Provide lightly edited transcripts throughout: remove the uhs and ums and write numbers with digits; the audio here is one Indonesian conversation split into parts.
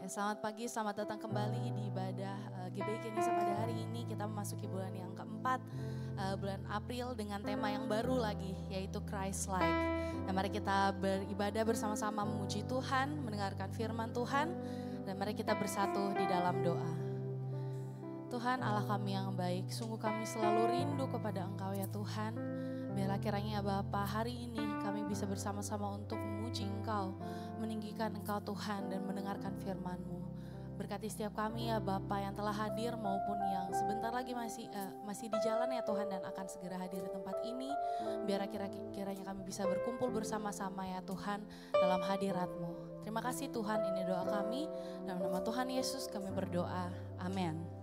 Selamat pagi, selamat datang kembali di ibadah GBI Kenisa pada hari ini. Kita memasuki bulan yang keempat, bulan April dengan tema yang baru lagi, yaitu Christ-like. Dan mari kita beribadah bersama-sama memuji Tuhan, mendengarkan firman Tuhan, dan mari kita bersatu di dalam doa. Tuhan Allah kami yang baik, sungguh kami selalu rindu kepada Engkau ya Tuhan. Biarlah kiranya Bapa hari ini kami bisa bersama-sama untuk memuji Engkau, meninggikan Engkau Tuhan dan mendengarkan firman-Mu. Berkati setiap kami ya Bapa yang telah hadir maupun yang sebentar lagi masih di jalan ya Tuhan dan akan segera hadir di tempat ini. Biarlah kiranya kami bisa berkumpul bersama-sama ya Tuhan dalam hadirat-Mu. Terima kasih Tuhan, ini doa kami. Dalam nama Tuhan Yesus kami berdoa. Amin.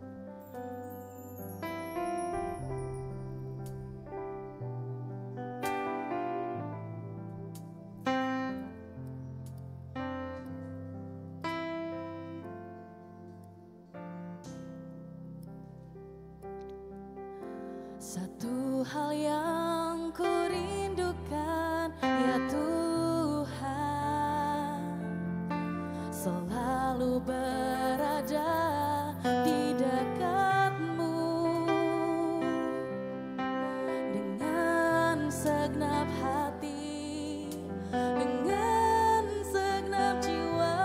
Satu hal yang ku rindukan ya Tuhan, selalu berada di dekat-Mu dengan segenap hati, dengan segenap jiwa,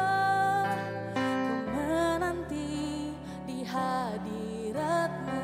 ku menanti di hadirat-Mu.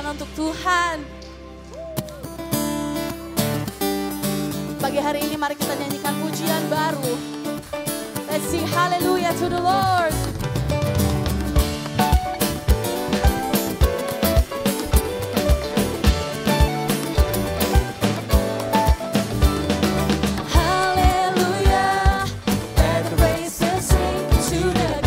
Untuk Tuhan. Pagi hari ini mari kita nyanyikan pujian baru. Let's sing hallelujah to the Lord. Hallelujah, let the praises sing to the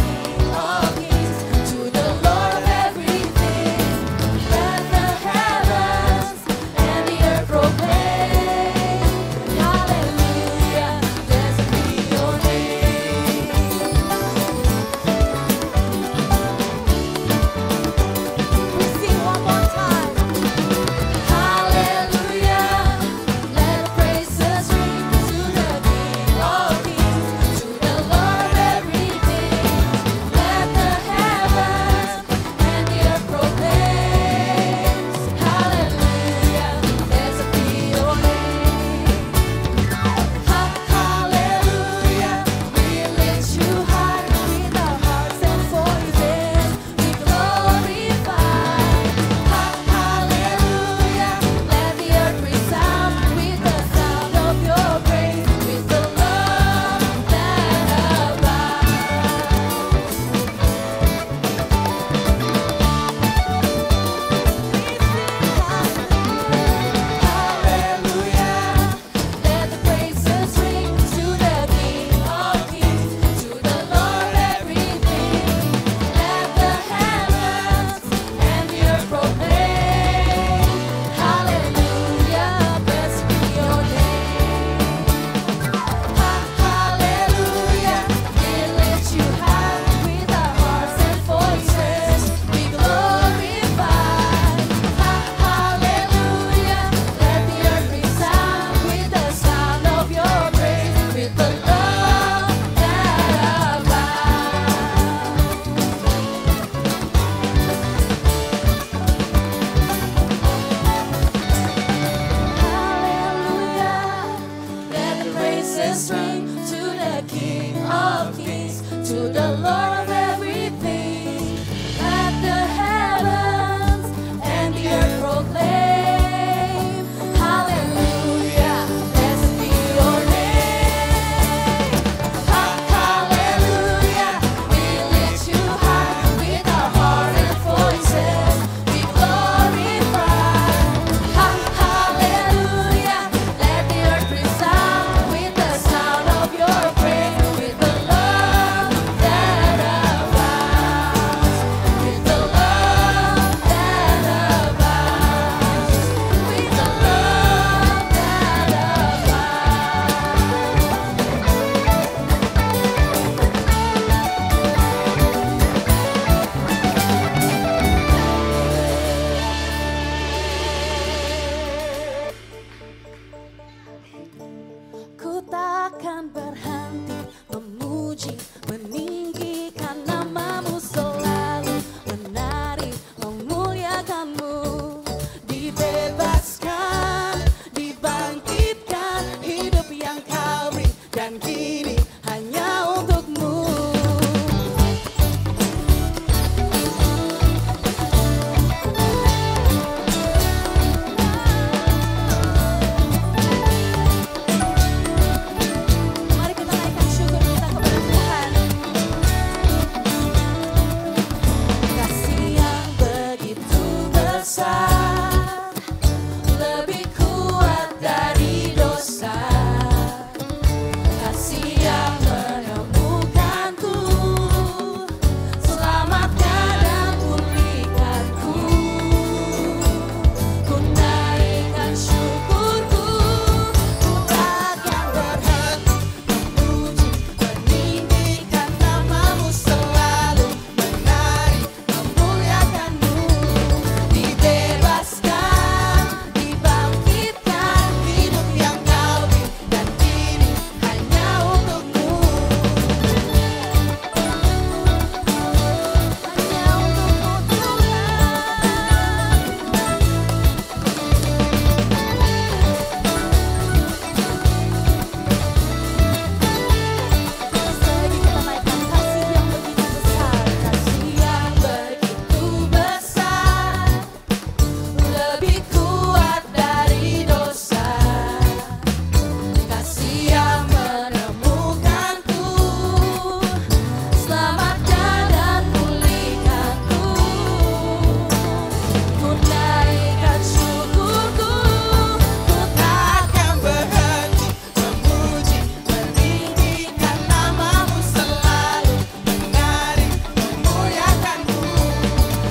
the Lord of everything. Let the heavens and the earth proclaim, hallelujah, blessed be your name. Hallelujah, we lift you high with our heart and voices, we glorify. Hallelujah, let the earth resound with the sound of your praise, with the love that abounds, with the love that abounds, with the love that Ku takkan berhenti memuji, meninggikan namamu, selalu menari, memuliakanmu. Dibebaskan, dibangkitkan, hidup yang kau beri, dan kini hanya untukmu. Mari kita naikkan syukur kita kepada Tuhan. Kasih yang begitu besar, lebih kuat dari dosa. Kasih yang menemukanku, selamatkan dan pulihkanku. Ku naikkan syukurku, ku takkan berhenti memuji, meninggikan namamu, selalu menari, memuliakanmu. Dibebaskan, dibangkitkan, hidup yang kau beri, dan kini hanya untukmu. Hanya untukmu Tuhan. Sekali lagi kita naikkan kasih yang begitu besar, kasih yang begitu besar, lebih kuat dari dosa. Kasih yang menemukanku, selamatkan dan pulihkanku. Ku naikkan syukurku, ku takkan berhenti memuji, meninggikan namamu, selalu menari, memuliakanmu.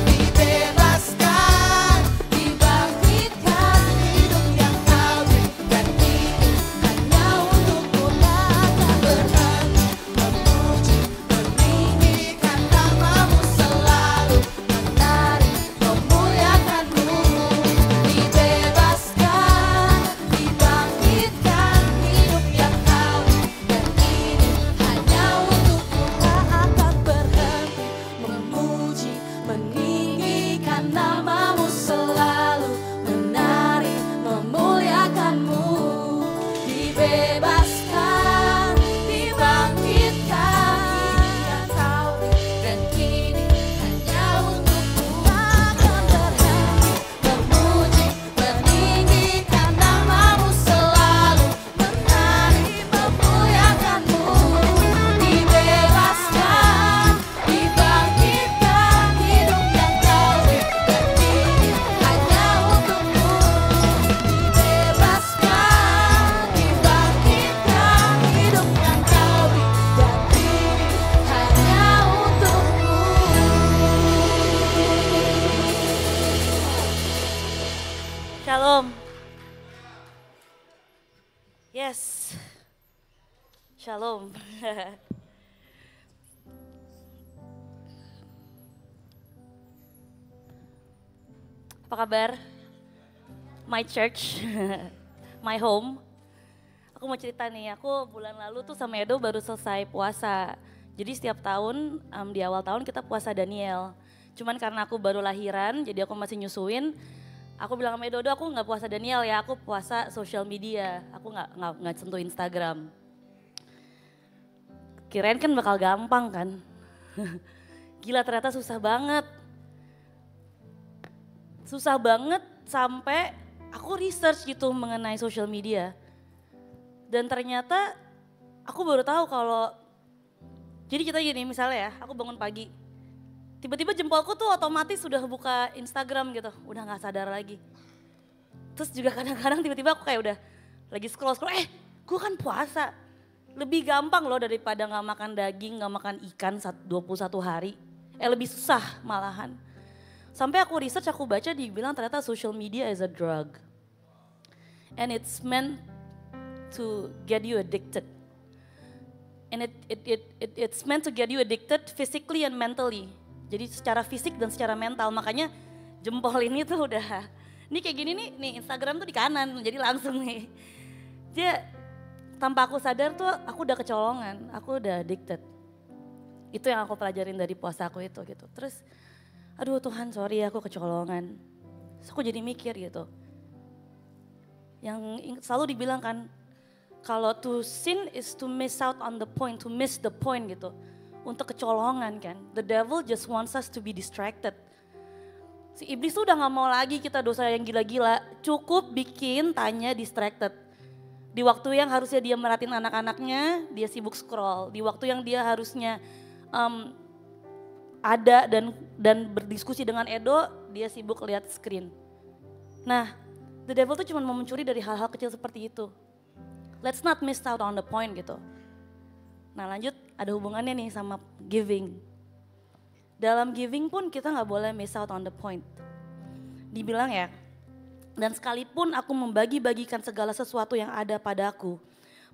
Dibebaskan, dibangkitkan, hidup yang kau beri, dan kini hanya untukmu. Takkan berhenti memuji, meninggikan namamu, selalu menari, memuliakanmu. Dibebaskan, dibangkitkan, hidup yang kau beri, dan kini hanya untukmu. Tak akan berhenti memuji, meninggikan namamu, selalu menari, memuliakanmu. Dibebaskan, dibangkitkan, yang kau beri, dan kini hanya untukmu. Takkan berhenti memuji, meninggikan namamu, selalu menari, memuliakanmu. Dibebaskan, dibangkitkan, hidup yang kau beri, dan kini hanya untukmu. Dibebaskan, dibangkitkan, hidup yang kau beri, dan kini hanya untukmu. Shalom. Yes. Shalom. Apa kabar? My church, my home. Aku mau cerita nih, aku bulan lalu tuh sama Edo baru selesai puasa. Jadi setiap tahun, di awal tahun kita puasa Daniel. Cuman karena aku baru lahiran, jadi aku masih nyusuin. Aku bilang sama Edo, aku nggak puasa Daniel ya, aku puasa social media. Aku nggak sentuh Instagram. Kirain kan bakal gampang kan, Gila ternyata susah banget. Susah banget sampai aku research gitu mengenai social media. Dan ternyata aku baru tahu kalau, jadi kita gini misalnya ya, aku bangun pagi. Tiba-tiba jempolku tuh otomatis sudah buka Instagram gitu, udah gak sadar lagi. Terus juga kadang-kadang tiba-tiba aku kayak udah lagi scroll-scroll, gue kan puasa. Lebih gampang loh daripada gak makan daging, gak makan ikan 21 hari. Lebih susah malahan. Sampai aku research, aku baca dibilang ternyata social media is a drug. And it's meant to get you addicted. And it's meant to get you addicted physically and mentally. Jadi secara fisik dan secara mental, makanya jempol ini tuh udah, ini kayak gini nih Instagram tuh di kanan, jadi langsung nih. Dia tanpa aku sadar tuh aku udah kecolongan, aku udah addicted. Itu yang aku pelajarin dari puasa aku itu gitu. Terus, aduh Tuhan sorry aku kecolongan. Terus aku jadi mikir gitu. Yang selalu dibilang kan, kalau to sin is to miss out on the point, to miss the point gitu. Untuk kecolongan kan. The devil just wants us to be distracted. Si iblis tuh udah gak mau lagi kita dosa yang gila-gila. Cukup bikin tanya distracted. Di waktu yang harusnya dia merhatiin anak-anaknya, dia sibuk scroll. Di waktu yang dia harusnya ada dan berdiskusi dengan Edo, dia sibuk lihat screen. Nah, the devil tuh cuma mau mencuri dari hal-hal kecil seperti itu. Let's not miss out on the point gitu. Nah lanjut, ada hubungannya nih sama giving. Dalam giving pun kita gak boleh miss out on the point. Dibilang ya, dan sekalipun aku membagi-bagikan segala sesuatu yang ada padaku,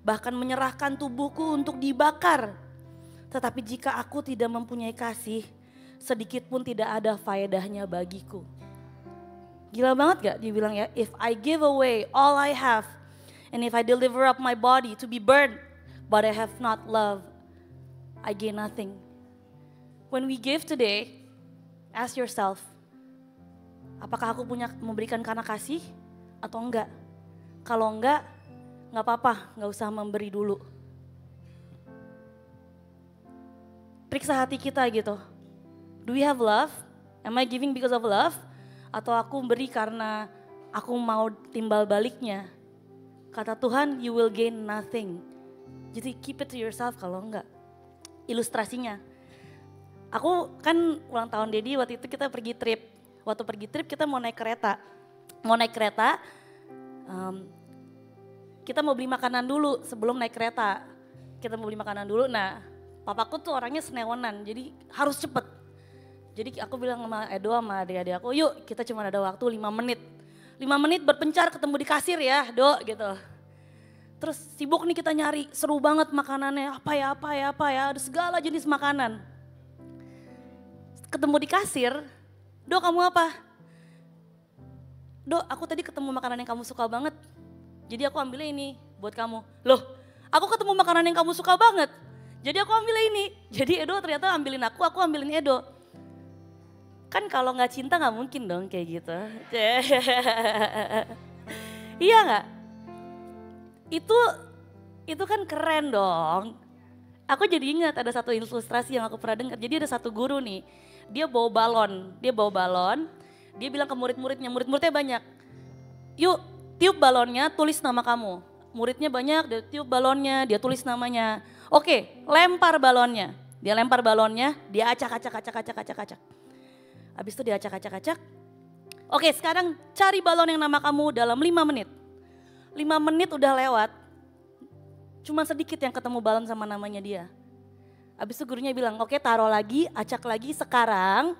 bahkan menyerahkan tubuhku untuk dibakar, tetapi jika aku tidak mempunyai kasih, sedikit pun tidak ada faedahnya bagiku. Gila banget gak dibilang ya, if I give away all I have, and if I deliver up my body to be burned, but I have not love, I gain nothing. When we give today, ask yourself, apakah aku memberikan karena kasih atau enggak? Kalau enggak apa-apa, enggak usah memberi dulu. Periksa hati kita gitu. Do we have love? Am I giving because of love? Atau aku beri karena aku mau timbal baliknya? Kata Tuhan, you will gain nothing. Jadi keep it to yourself kalau enggak. Ilustrasinya, aku kan ulang tahun Dedi waktu itu kita pergi trip. Waktu pergi trip kita mau naik kereta. Kita mau beli makanan dulu sebelum naik kereta. Kita mau beli makanan dulu, nah papaku tuh orangnya senewenan jadi harus cepet. Jadi aku bilang sama Edo sama adik-adik aku, yuk kita cuma ada waktu 5 menit. 5 menit berpencar ketemu di kasir ya, Do gitu. Terus sibuk nih kita nyari, seru banget makanannya, apa ya, ada segala jenis makanan. Ketemu di kasir, Do kamu apa? Do aku tadi ketemu makanan yang kamu suka banget, jadi aku ambilnya ini buat kamu. Loh aku ketemu makanan yang kamu suka banget, jadi aku ambilnya ini. Jadi Edo ternyata ambilin aku ambilin Edo. Kan kalau gak cinta gak mungkin dong kayak gitu. Iya gak? Itu kan keren dong. Aku jadi ingat ada satu ilustrasi yang aku pernah dengar. Jadi ada satu guru nih, dia bawa balon. Dia bilang ke murid-muridnya banyak. Yuk tiup balonnya, tulis nama kamu. Muridnya banyak, dia tiup balonnya, dia tulis namanya. Oke, lempar balonnya. Dia lempar balonnya, dia acak. Habis itu dia acak. Oke, sekarang cari balon yang nama kamu dalam 5 menit. 5 menit udah lewat, cuma sedikit yang ketemu balon sama namanya dia. Habis itu gurunya bilang, oke taruh lagi, acak lagi, sekarang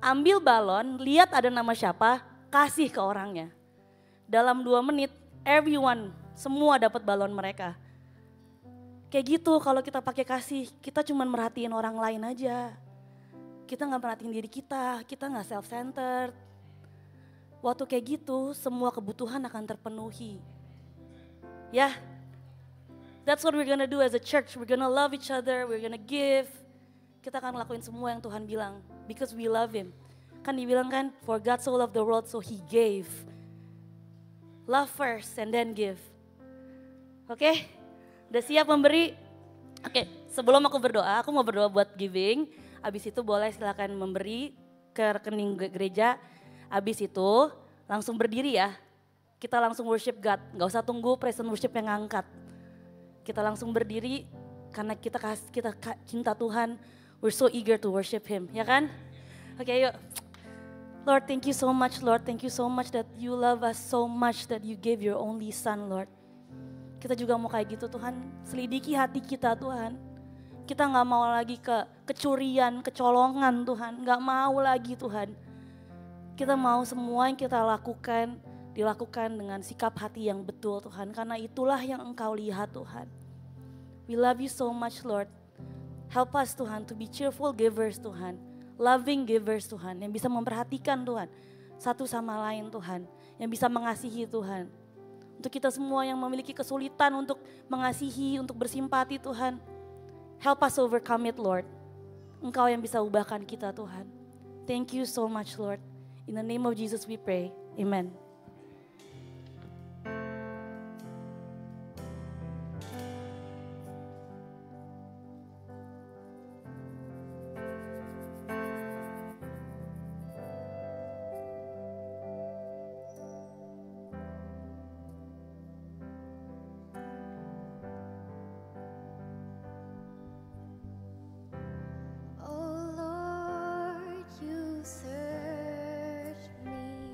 ambil balon, lihat ada nama siapa, kasih ke orangnya. Dalam 2 menit, everyone, semua dapat balon mereka. Kayak gitu kalau kita pakai kasih, kita cuma merhatiin orang lain aja. Kita gak merhatiin diri kita gak self-centered. Waktu kayak gitu, semua kebutuhan akan terpenuhi. Ya, that's what we're gonna do as a church. We're gonna love each other, we're gonna give. Kita akan ngelakuin semua yang Tuhan bilang, because we love Him. Kan dibilang kan, for God so loved the world so He gave. Love first and then give. Oke, udah siap memberi? Oke, sebelum aku berdoa, aku mau berdoa buat giving. Abis itu boleh silakan memberi ke rekening gereja. Abis itu langsung berdiri ya. Kita langsung worship God, gak usah tunggu present worship yang ngangkat. Kita langsung berdiri karena kita cinta Tuhan. We're so eager to worship Him, ya kan? Oke, yuk. Lord, thank you so much, Lord. Thank you so much that you love us so much that you gave your only son, Lord. Kita juga mau kayak gitu Tuhan, selidiki hati kita Tuhan. Kita gak mau lagi kecurian, kecolongan Tuhan, gak mau lagi Tuhan. Kita mau semua yang kita lakukan, dilakukan dengan sikap hati yang betul Tuhan. Karena itulah yang Engkau lihat Tuhan. We love you so much Lord. Help us Tuhan to be cheerful givers Tuhan. Loving givers Tuhan, yang bisa memperhatikan Tuhan. Satu sama lain Tuhan, yang bisa mengasihi Tuhan. Untuk kita semua yang memiliki kesulitan untuk mengasihi, untuk bersimpati Tuhan. Help us overcome it Lord. Engkau yang bisa ubahkan kita Tuhan. Thank you so much Lord. In the name of Jesus we pray. Amen. Oh Lord, you search me.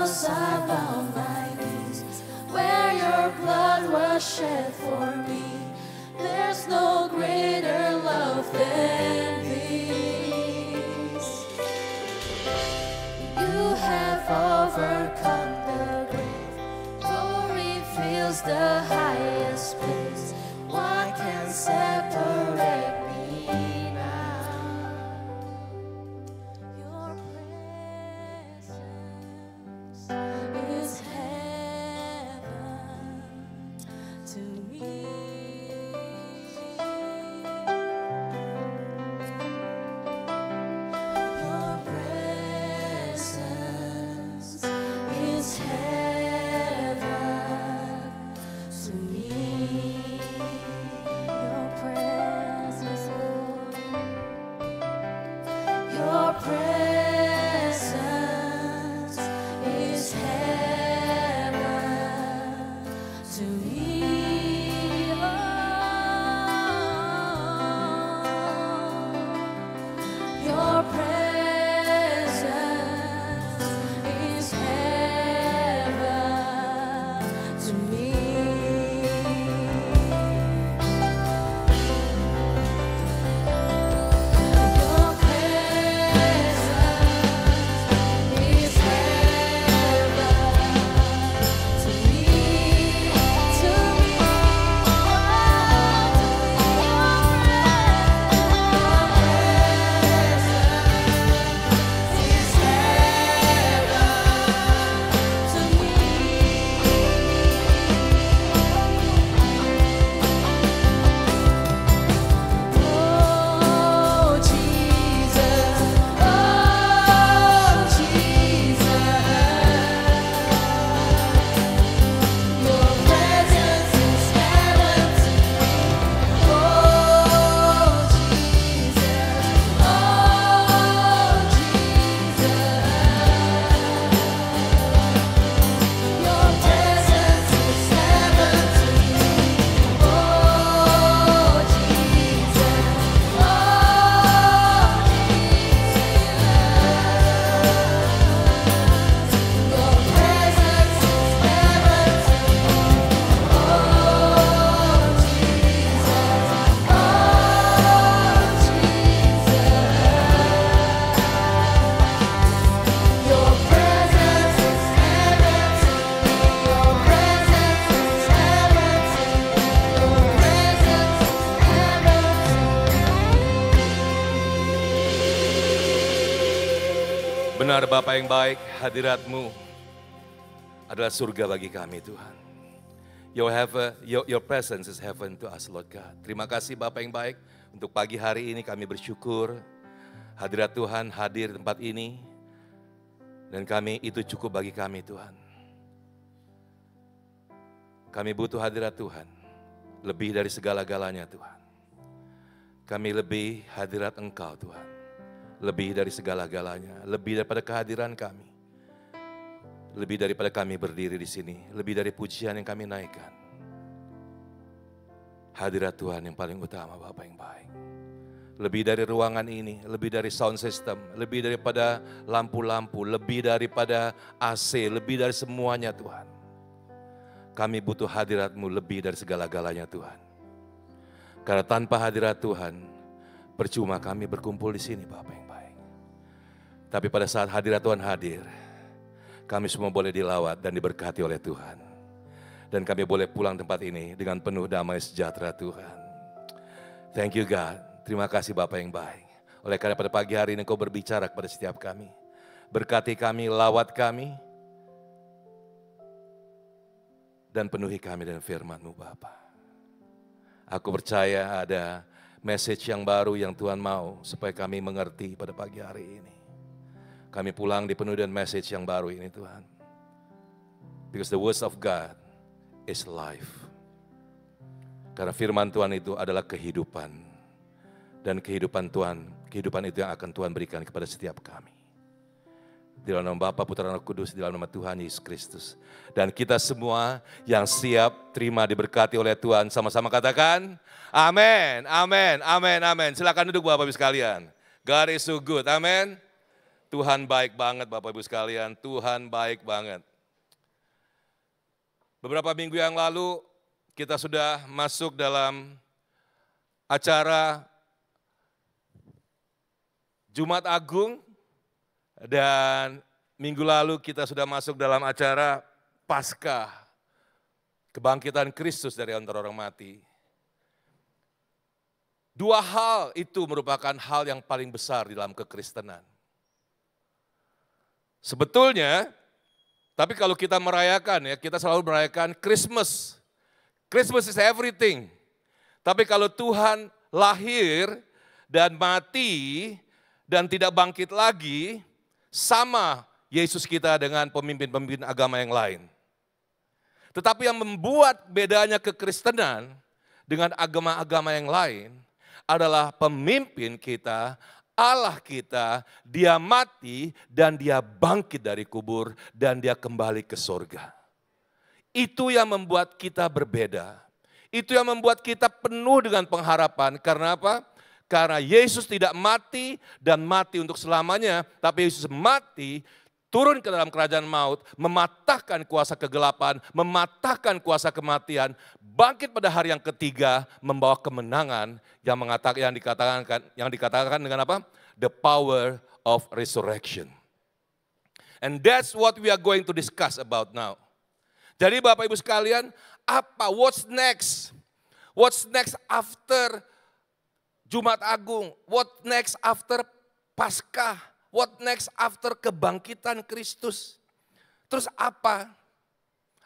cross I bow my knees, where your blood was shed for me. There's no greater love than this. You have overcome the grave. Glory fills the highest place. What can separate me now? Your presence is heaven to me. Your presence is heaven to me. Your presence, Lord. Your presence is heaven to me, Lord. Your presence is heaven to me. Your presence is heaven to me, to me. Oh Jesus, oh Jesus, your presence is heaven to me. Oh Jesus, oh Jesus, your presence is heaven to me. Oh Jesus, your presence is heaven to me. Oh Jesus, your presence is heaven to me. Your presence is heaven to me. Your presence is heaven to me. Benar Bapa yang baik, hadirat-Mu adalah surga bagi kami Tuhan. Your presence is heaven to us Lord God. Terima kasih Bapa yang baik, untuk pagi hari ini kami bersyukur hadirat Tuhan hadir di tempat ini. Dan kami itu cukup bagi kami Tuhan. Kami butuh hadirat Tuhan, lebih dari segala-galanya Tuhan. Kami lebih hadirat Engkau Tuhan, lebih dari segala-galanya, lebih daripada kehadiran kami. Lebih daripada kami berdiri di sini, lebih dari pujian yang kami naikkan. Hadirat Tuhan yang paling utama Bapa yang baik. Lebih dari ruangan ini, lebih dari sound system, lebih daripada lampu-lampu, lebih daripada AC, lebih dari semuanya Tuhan. Kami butuh hadirat-Mu lebih dari segala-galanya Tuhan. Karena tanpa hadirat Tuhan, percuma kami berkumpul di sini Bapa yang baik. Tapi pada saat hadirat Tuhan hadir, kami semua boleh dilawat dan diberkati oleh Tuhan. Dan kami boleh pulang tempat ini dengan penuh damai sejahtera Tuhan. Thank you God. Terima kasih Bapa yang baik. Oleh karena pada pagi hari ini Engkau berbicara kepada setiap kami. Berkati kami, lawat kami. Dan penuhi kami dengan firman-Mu Bapa. Aku percaya ada message yang baru yang Tuhan mau supaya kami mengerti pada pagi hari ini. Kami pulang dipenuhi dengan message yang baru ini Tuhan. Because the words of God is life. Karena firman Tuhan itu adalah kehidupan. Dan kehidupan Tuhan, kehidupan itu yang akan Tuhan berikan kepada setiap kami. Di dalam nama Bapa, Putra, dan Roh Kudus, di dalam nama Tuhan Yesus Kristus. Dan kita semua yang siap terima diberkati oleh Tuhan, sama-sama katakan, amin, amin, amin, amin. Silakan duduk Bapak-Ibu sekalian. God is so good, amin. Tuhan baik banget Bapak Ibu sekalian, Tuhan baik banget. Beberapa minggu yang lalu kita sudah masuk dalam acara Jumat Agung dan minggu lalu kita sudah masuk dalam acara Paskah, kebangkitan Kristus dari antara orang mati. Dua hal itu merupakan hal yang paling besar di dalam kekristenan. Sebetulnya, tapi kalau kita merayakan ya, kita selalu merayakan Christmas. Christmas is everything. Tapi kalau Tuhan lahir dan mati dan tidak bangkit lagi, sama Yesus kita dengan pemimpin-pemimpin agama yang lain. Tetapi yang membuat bedanya kekristenan dengan agama-agama yang lain adalah pemimpin kita, Allah kita, dia mati dan dia bangkit dari kubur dan dia kembali ke surga. Itu yang membuat kita berbeda. Itu yang membuat kita penuh dengan pengharapan. Karena apa? Karena Yesus tidak mati dan mati untuk selamanya, tapi Yesus mati, turun ke dalam kerajaan maut, mematahkan kuasa kegelapan, mematahkan kuasa kematian, bangkit pada hari yang ketiga, membawa kemenangan yang dikatakan dengan apa? The power of resurrection. And that's what we are going to discuss about now. Jadi Bapak Ibu sekalian, what's next? What's next after Jumat Agung? What next after Paskah? What next after kebangkitan Kristus? Terus apa?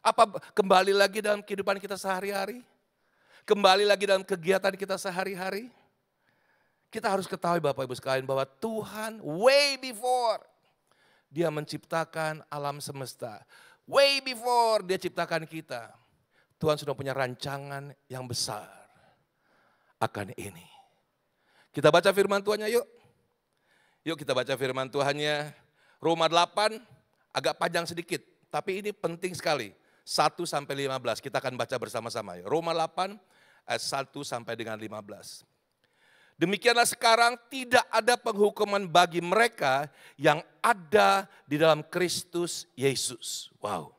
Apa kembali lagi dalam kehidupan kita sehari-hari? Kembali lagi dalam kegiatan kita sehari-hari? Kita harus ketahui Bapak Ibu sekalian bahwa Tuhan way before dia menciptakan alam semesta. Way before dia ciptakan kita. Tuhan sudah punya rancangan yang besar akan ini. Kita baca firman Tuhannya yuk. Yuk kita baca firman Tuhannya. Roma 8 agak panjang sedikit. Tapi ini penting sekali. 1 sampai 15 kita akan baca bersama-sama. Roma 8 ayat 1 sampai dengan 15. Demikianlah sekarang tidak ada penghukuman bagi mereka yang ada di dalam Kristus Yesus. Wow.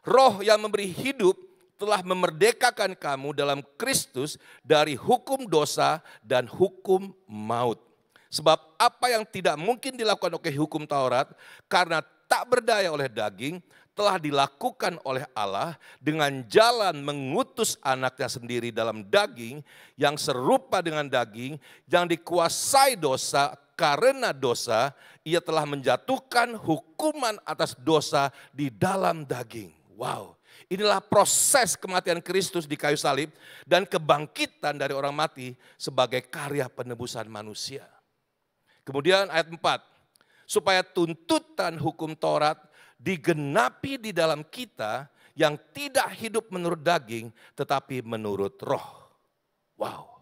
Roh yang memberi hidup telah memerdekakan kamu dalam Kristus dari hukum dosa dan hukum maut. Sebab apa yang tidak mungkin dilakukan oleh hukum Taurat karena tak berdaya oleh daging, telah dilakukan oleh Allah dengan jalan mengutus anaknya sendiri dalam daging yang serupa dengan daging yang dikuasai dosa. Karena dosa ia telah menjatuhkan hukuman atas dosa di dalam daging. Wow, inilah proses kematian Kristus di kayu salib dan kebangkitan dari orang mati sebagai karya penebusan manusia. Kemudian ayat 4, supaya tuntutan hukum Taurat digenapi di dalam kita yang tidak hidup menurut daging tetapi menurut roh. Wow.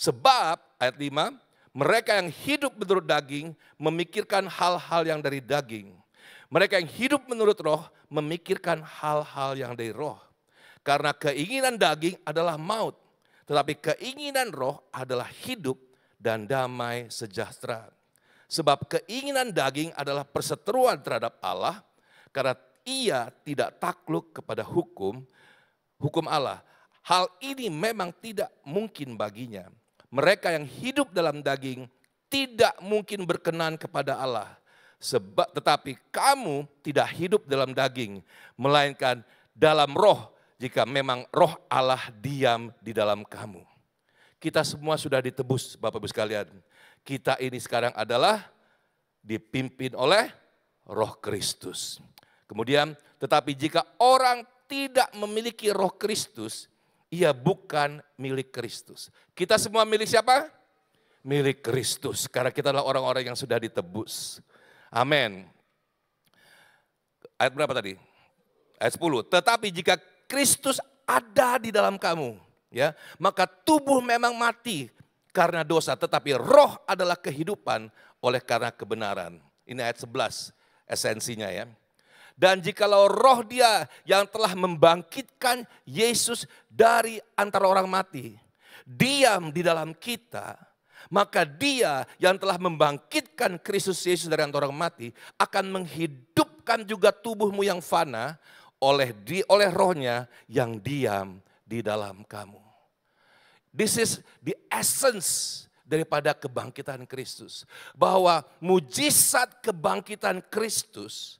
Sebab ayat 5, mereka yang hidup menurut daging memikirkan hal-hal yang dari daging. Mereka yang hidup menurut roh memikirkan hal-hal yang dari roh. Karena keinginan daging adalah maut, tetapi keinginan roh adalah hidup dan damai sejahtera. Sebab keinginan daging adalah perseteruan terhadap Allah, karena ia tidak takluk kepada hukum Allah. Hal ini memang tidak mungkin baginya. Mereka yang hidup dalam daging tidak mungkin berkenan kepada Allah. Tetapi kamu tidak hidup dalam daging, melainkan dalam roh, jika memang roh Allah diam di dalam kamu. Kita semua sudah ditebus Bapak Ibu sekalian. Kita ini sekarang adalah dipimpin oleh Roh Kristus. Kemudian, tetapi jika orang tidak memiliki Roh Kristus, ia bukan milik Kristus. Kita semua milik siapa? Milik Kristus. Karena kita adalah orang-orang yang sudah ditebus. Amin. Ayat berapa tadi? Ayat 10. Tetapi jika Kristus ada di dalam kamu, ya, maka tubuh memang mati karena dosa, tetapi roh adalah kehidupan oleh karena kebenaran. Ini ayat 11 esensinya ya. Dan jikalau roh dia yang telah membangkitkan Yesus dari antara orang mati diam di dalam kita, maka Dia yang telah membangkitkan Kristus Yesus dari antara orang mati akan menghidupkan juga tubuhmu yang fana oleh Roh-Nya yang diam di dalam kamu. This is the essence daripada kebangkitan Kristus. Bahwa mujizat kebangkitan Kristus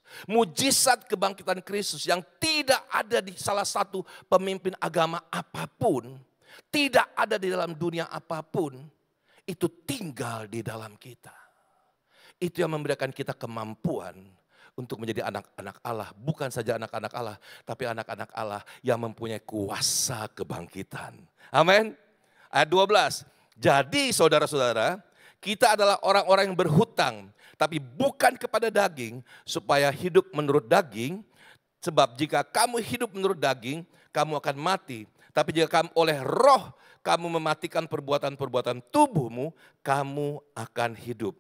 yang tidak ada di salah satu pemimpin agama apapun, tidak ada di dalam dunia apapun, itu tinggal di dalam kita. Itu yang memberikan kita kemampuan untuk menjadi anak-anak Allah. Bukan saja anak-anak Allah, tapi anak-anak Allah yang mempunyai kuasa kebangkitan. Amin. Ayat 12. Jadi saudara-saudara, kita adalah orang-orang yang berhutang, tapi bukan kepada daging, supaya hidup menurut daging. Sebab jika kamu hidup menurut daging, kamu akan mati. Tapi jika kamu oleh Roh, kamu mematikan perbuatan-perbuatan tubuhmu, kamu akan hidup.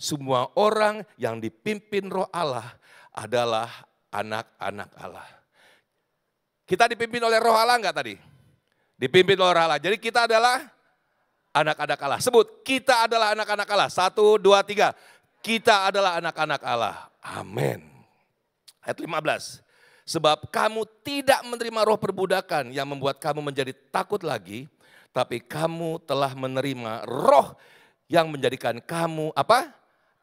Semua orang yang dipimpin Roh Allah adalah anak-anak Allah. Kita dipimpin oleh Roh Allah enggak tadi? Dipimpin oleh Roh Allah. Jadi kita adalah anak-anak Allah. Sebut, kita adalah anak-anak Allah. 1, 2, 3. Kita adalah anak-anak Allah. Amin. Ayat 15. Sebab kamu tidak menerima roh perbudakan yang membuat kamu menjadi takut lagi, tapi kamu telah menerima Roh yang menjadikan kamu apa?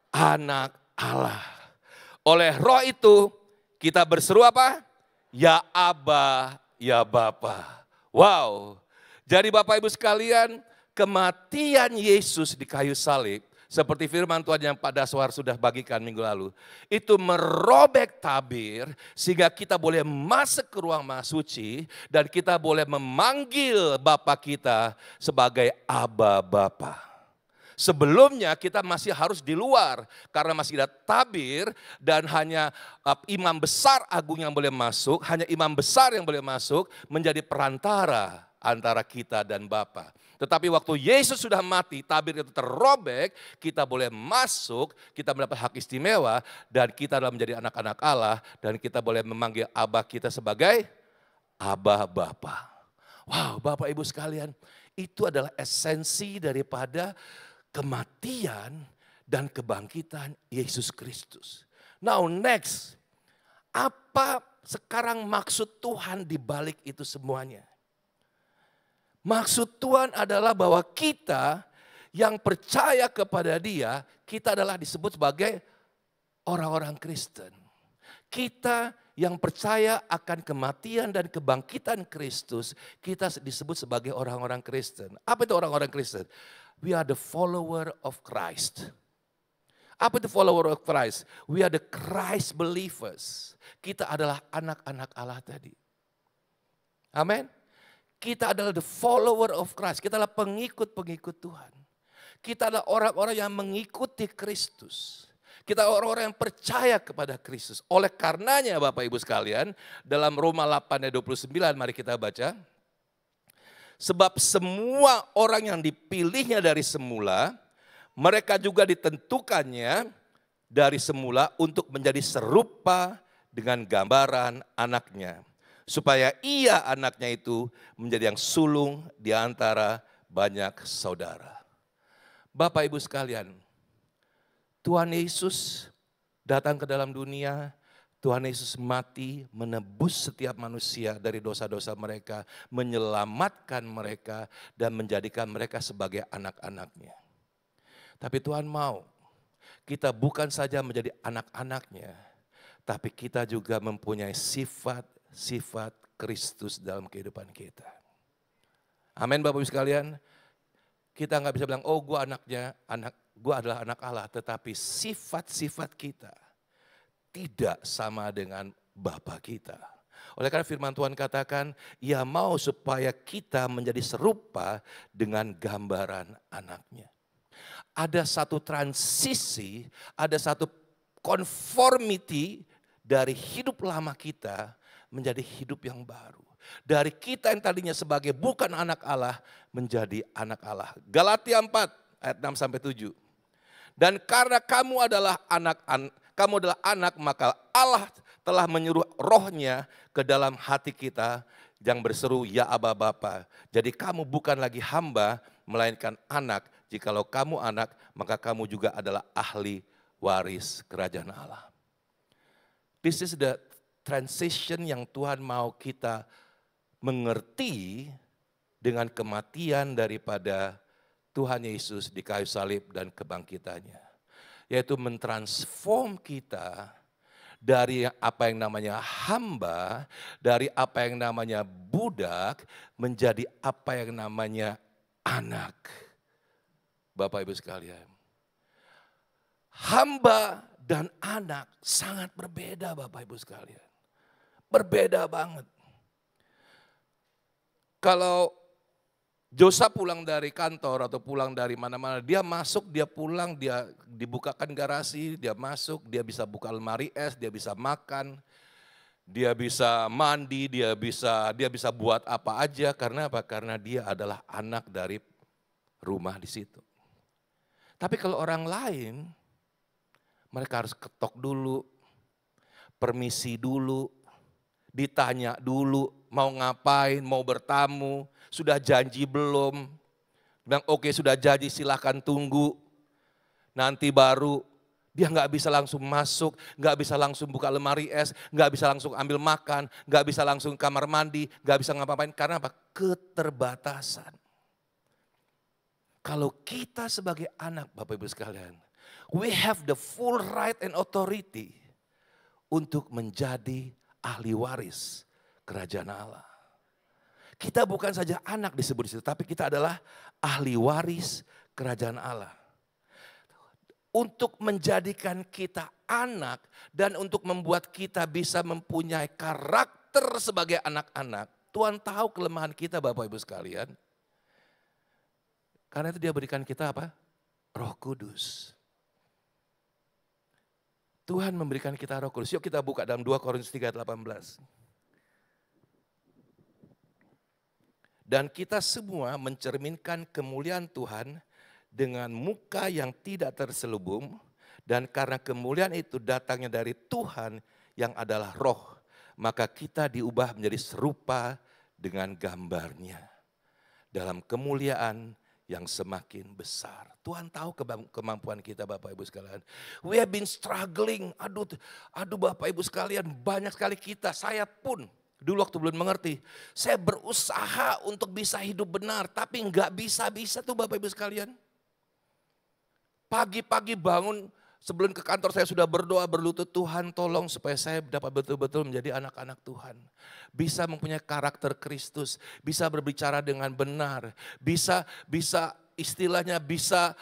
Anak Allah. Oleh Roh itu kita berseru apa? Ya Aba, ya Bapa. Wow. Jadi Bapak Ibu sekalian, kematian Yesus di kayu salib, seperti firman Tuhan yang Pak Daswar sudah bagikan minggu lalu, itu merobek tabir sehingga kita boleh masuk ke ruang Maha Suci dan kita boleh memanggil Bapa kita sebagai Aba Bapa. Sebelumnya kita masih harus di luar karena masih ada tabir dan hanya imam besar agung yang boleh masuk, hanya imam besar yang boleh masuk menjadi perantara antara kita dan Bapa. Tetapi waktu Yesus sudah mati, tabir itu terrobek, kita boleh masuk, kita mendapat hak istimewa, dan kita adalah menjadi anak-anak Allah, dan kita boleh memanggil Abah kita sebagai Abah Bapa. Wow, Bapak Ibu sekalian, itu adalah esensi daripada kematian dan kebangkitan Yesus Kristus. Now next, apa sekarang maksud Tuhan di balik itu semuanya? Maksud Tuhan adalah bahwa kita yang percaya kepada Dia, kita adalah disebut sebagai orang-orang Kristen. Kita yang percaya akan kematian dan kebangkitan Kristus, kita disebut sebagai orang-orang Kristen. Apa itu orang-orang Kristen? We are the follower of Christ. Apa itu follower of Christ? We are the Christ believers. Kita adalah anak-anak Allah tadi. Amin. Kita adalah the follower of Christ. Kita adalah pengikut-pengikut Tuhan. Kita adalah orang-orang yang mengikuti Kristus. Kita orang-orang yang percaya kepada Kristus. Oleh karenanya Bapak Ibu sekalian, dalam Roma 8 ayat 29 mari kita baca. Sebab semua orang yang dipilihnya dari semula, mereka juga ditentukannya dari semula untuk menjadi serupa dengan gambaran anaknya. Supaya ia anaknya itu menjadi yang sulung di antara banyak saudara. Bapak Ibu sekalian, Tuhan Yesus datang ke dalam dunia, Tuhan Yesus mati menebus setiap manusia dari dosa-dosa mereka, menyelamatkan mereka dan menjadikan mereka sebagai anak-anaknya. Tapi Tuhan mau kita bukan saja menjadi anak-anaknya, tapi kita juga mempunyai sifat Kristus dalam kehidupan kita. Amin Bapak Ibu sekalian. Kita nggak bisa bilang, oh gue adalah anak Allah. Tetapi sifat-sifat kita tidak sama dengan Bapa kita. Oleh karena firman Tuhan katakan, Ia mau supaya kita menjadi serupa dengan gambaran anaknya. Ada satu transisi, ada satu conformity dari hidup lama kita menjadi hidup yang baru. Dari kita yang tadinya sebagai bukan anak Allah menjadi anak Allah. Galatia 4 ayat 6 sampai 7. Dan karena kamu adalah anak, maka Allah telah menyuruh Roh-Nya ke dalam hati kita yang berseru ya Aba Bapa. Jadi kamu bukan lagi hamba melainkan anak. jikalau kamu anak, maka kamu juga adalah ahli waris kerajaan Allah. This is the transition yang Tuhan mau kita mengerti dengan kematian daripada Tuhan Yesus di kayu salib dan kebangkitannya. Yaitu mentransform kita dari apa yang namanya hamba, dari apa yang namanya budak, menjadi apa yang namanya anak. Bapak Ibu sekalian, hamba dan anak sangat berbeda Bapak Ibu sekalian. Berbeda banget. Kalau Josa pulang dari kantor atau pulang dari mana-mana, dia masuk, dia pulang, dia dibukakan garasi, dia masuk, dia bisa buka lemari es, dia bisa makan, dia bisa mandi, dia bisa buat apa aja. Karena apa? Karena dia adalah anak dari rumah di situ. Tapi kalau orang lain, mereka harus ketok dulu, permisi dulu, ditanya dulu, mau ngapain, mau bertamu, sudah janji belum? Bilang oke sudah janji silahkan tunggu. Nanti baru, dia nggak bisa langsung masuk, nggak bisa langsung buka lemari es, nggak bisa langsung ambil makan, nggak bisa langsung kamar mandi, nggak bisa ngapain. Karena apa? Keterbatasan. Kalau kita sebagai anak Bapak Ibu sekalian, we have the full right and authority untuk menjadi ahli waris kerajaan Allah. Kita bukan saja anak disebut di situ, tapi kita adalah ahli waris kerajaan Allah. Untuk menjadikan kita anak dan untuk membuat kita bisa mempunyai karakter sebagai anak-anak. Tuhan tahu kelemahan kita Bapak Ibu sekalian. Karena itu dia berikan kita apa? Roh Kudus. Tuhan memberikan kita Roh Kudus. Yuk kita buka dalam 2 Korintus 3:18. Dan kita semua mencerminkan kemuliaan Tuhan dengan muka yang tidak terselubung. Dan karena kemuliaan itu datangnya dari Tuhan yang adalah roh. Maka kita diubah menjadi serupa dengan gambarnya. Dalam kemuliaan yang semakin besar. Tuhan tahu kemampuan kita Bapak Ibu sekalian. We have been struggling. Aduh Bapak Ibu sekalian, banyak sekali kita, saya pun dulu waktu belum mengerti. Saya berusaha untuk bisa hidup benar, tapi nggak bisa-bisa tuh Bapak Ibu sekalian. Pagi-pagi bangun, sebelum ke kantor saya sudah berdoa berlutut, Tuhan tolong supaya saya dapat betul-betul menjadi anak-anak Tuhan. Bisa mempunyai karakter Kristus, bisa berbicara dengan benar, bisa istilahnya bisa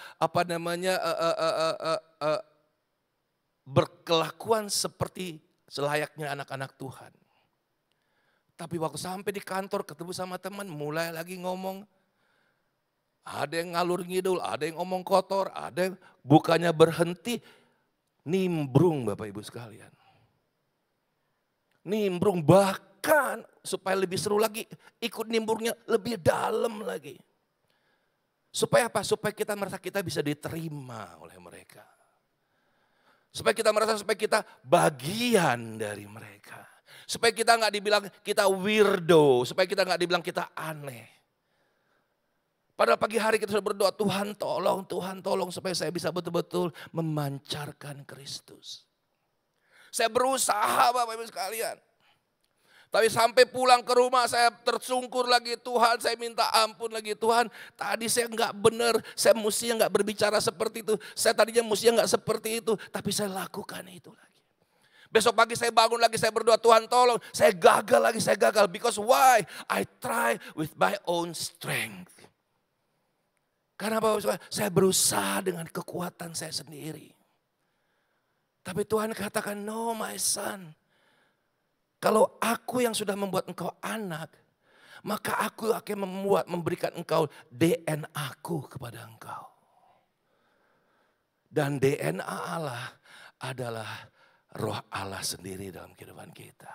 berkelakuan seperti selayaknya anak-anak Tuhan. Tapi waktu sampai di kantor ketemu sama teman, mulai lagi ngomong. Ada yang ngalur ngidul, ada yang ngomong kotor, ada yang bukannya berhenti, nimbrung Bapak Ibu sekalian. Nimbrung, bahkan supaya lebih seru lagi, ikut nimbrungnya lebih dalam lagi. Supaya apa? Supaya kita merasa kita bisa diterima oleh mereka. Supaya kita merasa supaya kita bagian dari mereka. Supaya kita nggak dibilang kita weirdo, supaya kita nggak dibilang kita aneh. Pada pagi hari kita sudah berdoa, Tuhan tolong supaya saya bisa betul-betul memancarkan Kristus. Saya berusaha Bapak Ibu sekalian. Tapi sampai pulang ke rumah saya tersungkur lagi, Tuhan saya minta ampun lagi, Tuhan tadi saya nggak benar, saya mestinya nggak berbicara seperti itu. Saya tadinya mestinya nggak seperti itu, tapi saya lakukan itu lagi. Besok pagi saya bangun lagi, saya berdoa, Tuhan tolong, saya gagal. Because why? I try with my own strength. Karena Bapak saya berusaha dengan kekuatan saya sendiri. Tapi Tuhan katakan, no my son. Kalau aku yang sudah membuat engkau anak, maka aku akan memberikan engkau DNA-ku kepada engkau. Dan DNA Allah adalah roh Allah sendiri dalam kehidupan kita.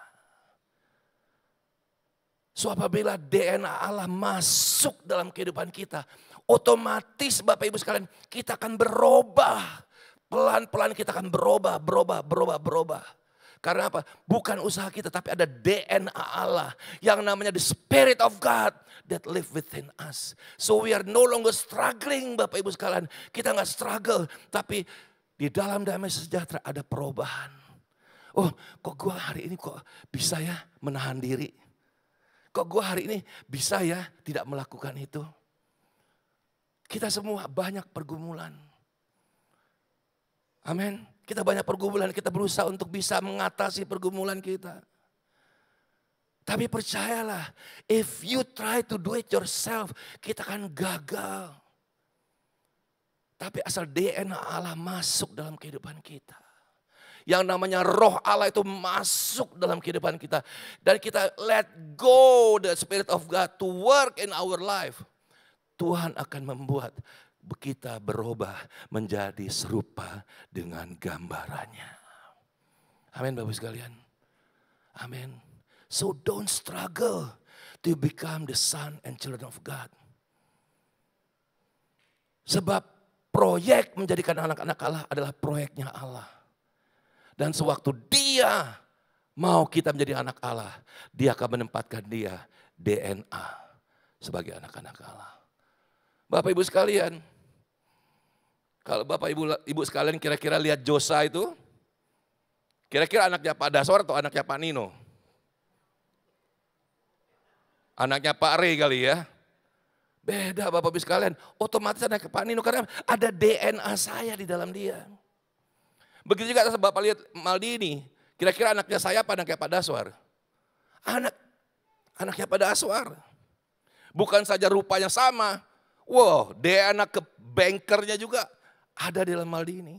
So apabila DNA Allah masuk dalam kehidupan kita, otomatis Bapak Ibu sekalian kita akan berubah. Pelan-pelan kita akan berubah. Karena apa? Bukan usaha kita, tapi ada DNA Allah yang namanya the Spirit of God that live within us. So we are no longer struggling, Bapak Ibu sekalian. Kita nggak struggle, tapi di dalam damai sejahtera ada perubahan. Oh, kok gue hari ini kok bisa ya menahan diri? Kok gue hari ini bisa ya tidak melakukan itu? Kita semua banyak pergumulan. Amin. Kita banyak pergumulan, kita berusaha untuk bisa mengatasi pergumulan kita. Tapi percayalah, if you try to do it yourself, kita akan gagal. Tapi asal DNA Allah masuk dalam kehidupan kita. Yang namanya roh Allah itu masuk dalam kehidupan kita. Dan kita let go the Spirit of God to work in our life. Tuhan akan membuat kita berubah menjadi serupa dengan gambarannya. Amin Bapak sekalian. Amin. So don't struggle to become the son and children of God. Sebab proyek menjadikan anak-anak Allah adalah proyeknya Allah. Dan sewaktu dia mau kita menjadi anak Allah, dia akan menempatkan dia DNA sebagai anak-anak Allah. Bapak Ibu sekalian, kalau Bapak Ibu sekalian kira-kira lihat Josa itu, kira-kira anaknya Pak Daswar atau anaknya Pak Nino? Anaknya Pak Rey kali ya. Beda Bapak Ibu sekalian, otomatis anaknya Pak Nino karena ada DNA saya di dalam dia. Begitu juga Bapak lihat Maldini, kira-kira anaknya saya apa anaknya Pak Daswar? Anaknya Pak Daswar. Bukan saja rupanya sama, wow, DNA ke bankernya juga ada di dalam Maldini.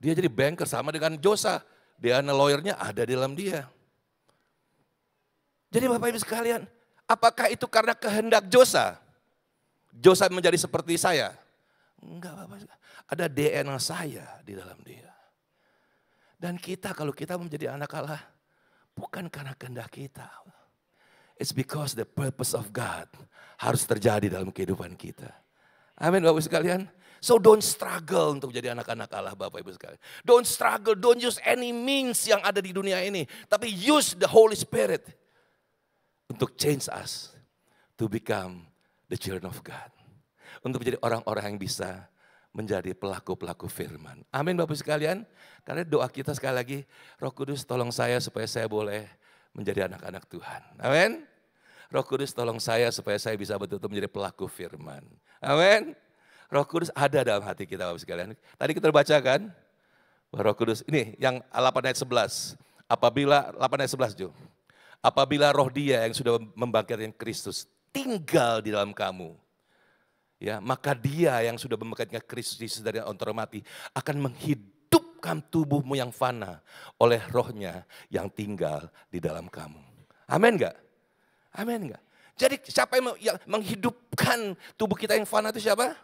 Dia jadi banker sama dengan Josa, DNA lawyernya ada di dalam dia. Jadi Bapak Ibu sekalian, apakah itu karena kehendak Josa? Josa menjadi seperti saya? Enggak Bapak sekalian. Ada DNA saya di dalam dia. Dan kita kalau kita menjadi anak Allah, bukan karena kehendak kita. It's because the purpose of God harus terjadi dalam kehidupan kita. Amin Bapak Ibu sekalian. So don't struggle untuk jadi anak-anak Allah Bapak Ibu sekalian. Don't struggle, don't use any means yang ada di dunia ini. Tapi use the Holy Spirit untuk change us to become the children of God. Untuk menjadi orang-orang yang bisa menjadi pelaku-pelaku firman. Amin Bapak sekalian. Karena doa kita sekali lagi, Roh Kudus tolong saya supaya saya boleh menjadi anak-anak Tuhan. Amin. Roh Kudus tolong saya supaya saya bisa betul-betul menjadi pelaku firman. Amin. Roh Kudus ada dalam hati kita Bapak sekalian. Tadi kita bacakan, Roh Kudus ini yang 8 ayat 11. Apabila 8 ayat 11 Jo. Apabila roh dia yang sudah membangkitkan Kristus tinggal di dalam kamu. Ya, maka dia yang sudah membangkitkan Kristus dari antara mati akan menghidupkan tubuhmu yang fana oleh rohnya yang tinggal di dalam kamu. Amin enggak? Amin enggak? Jadi siapa yang menghidupkan tubuh kita yang fana itu siapa?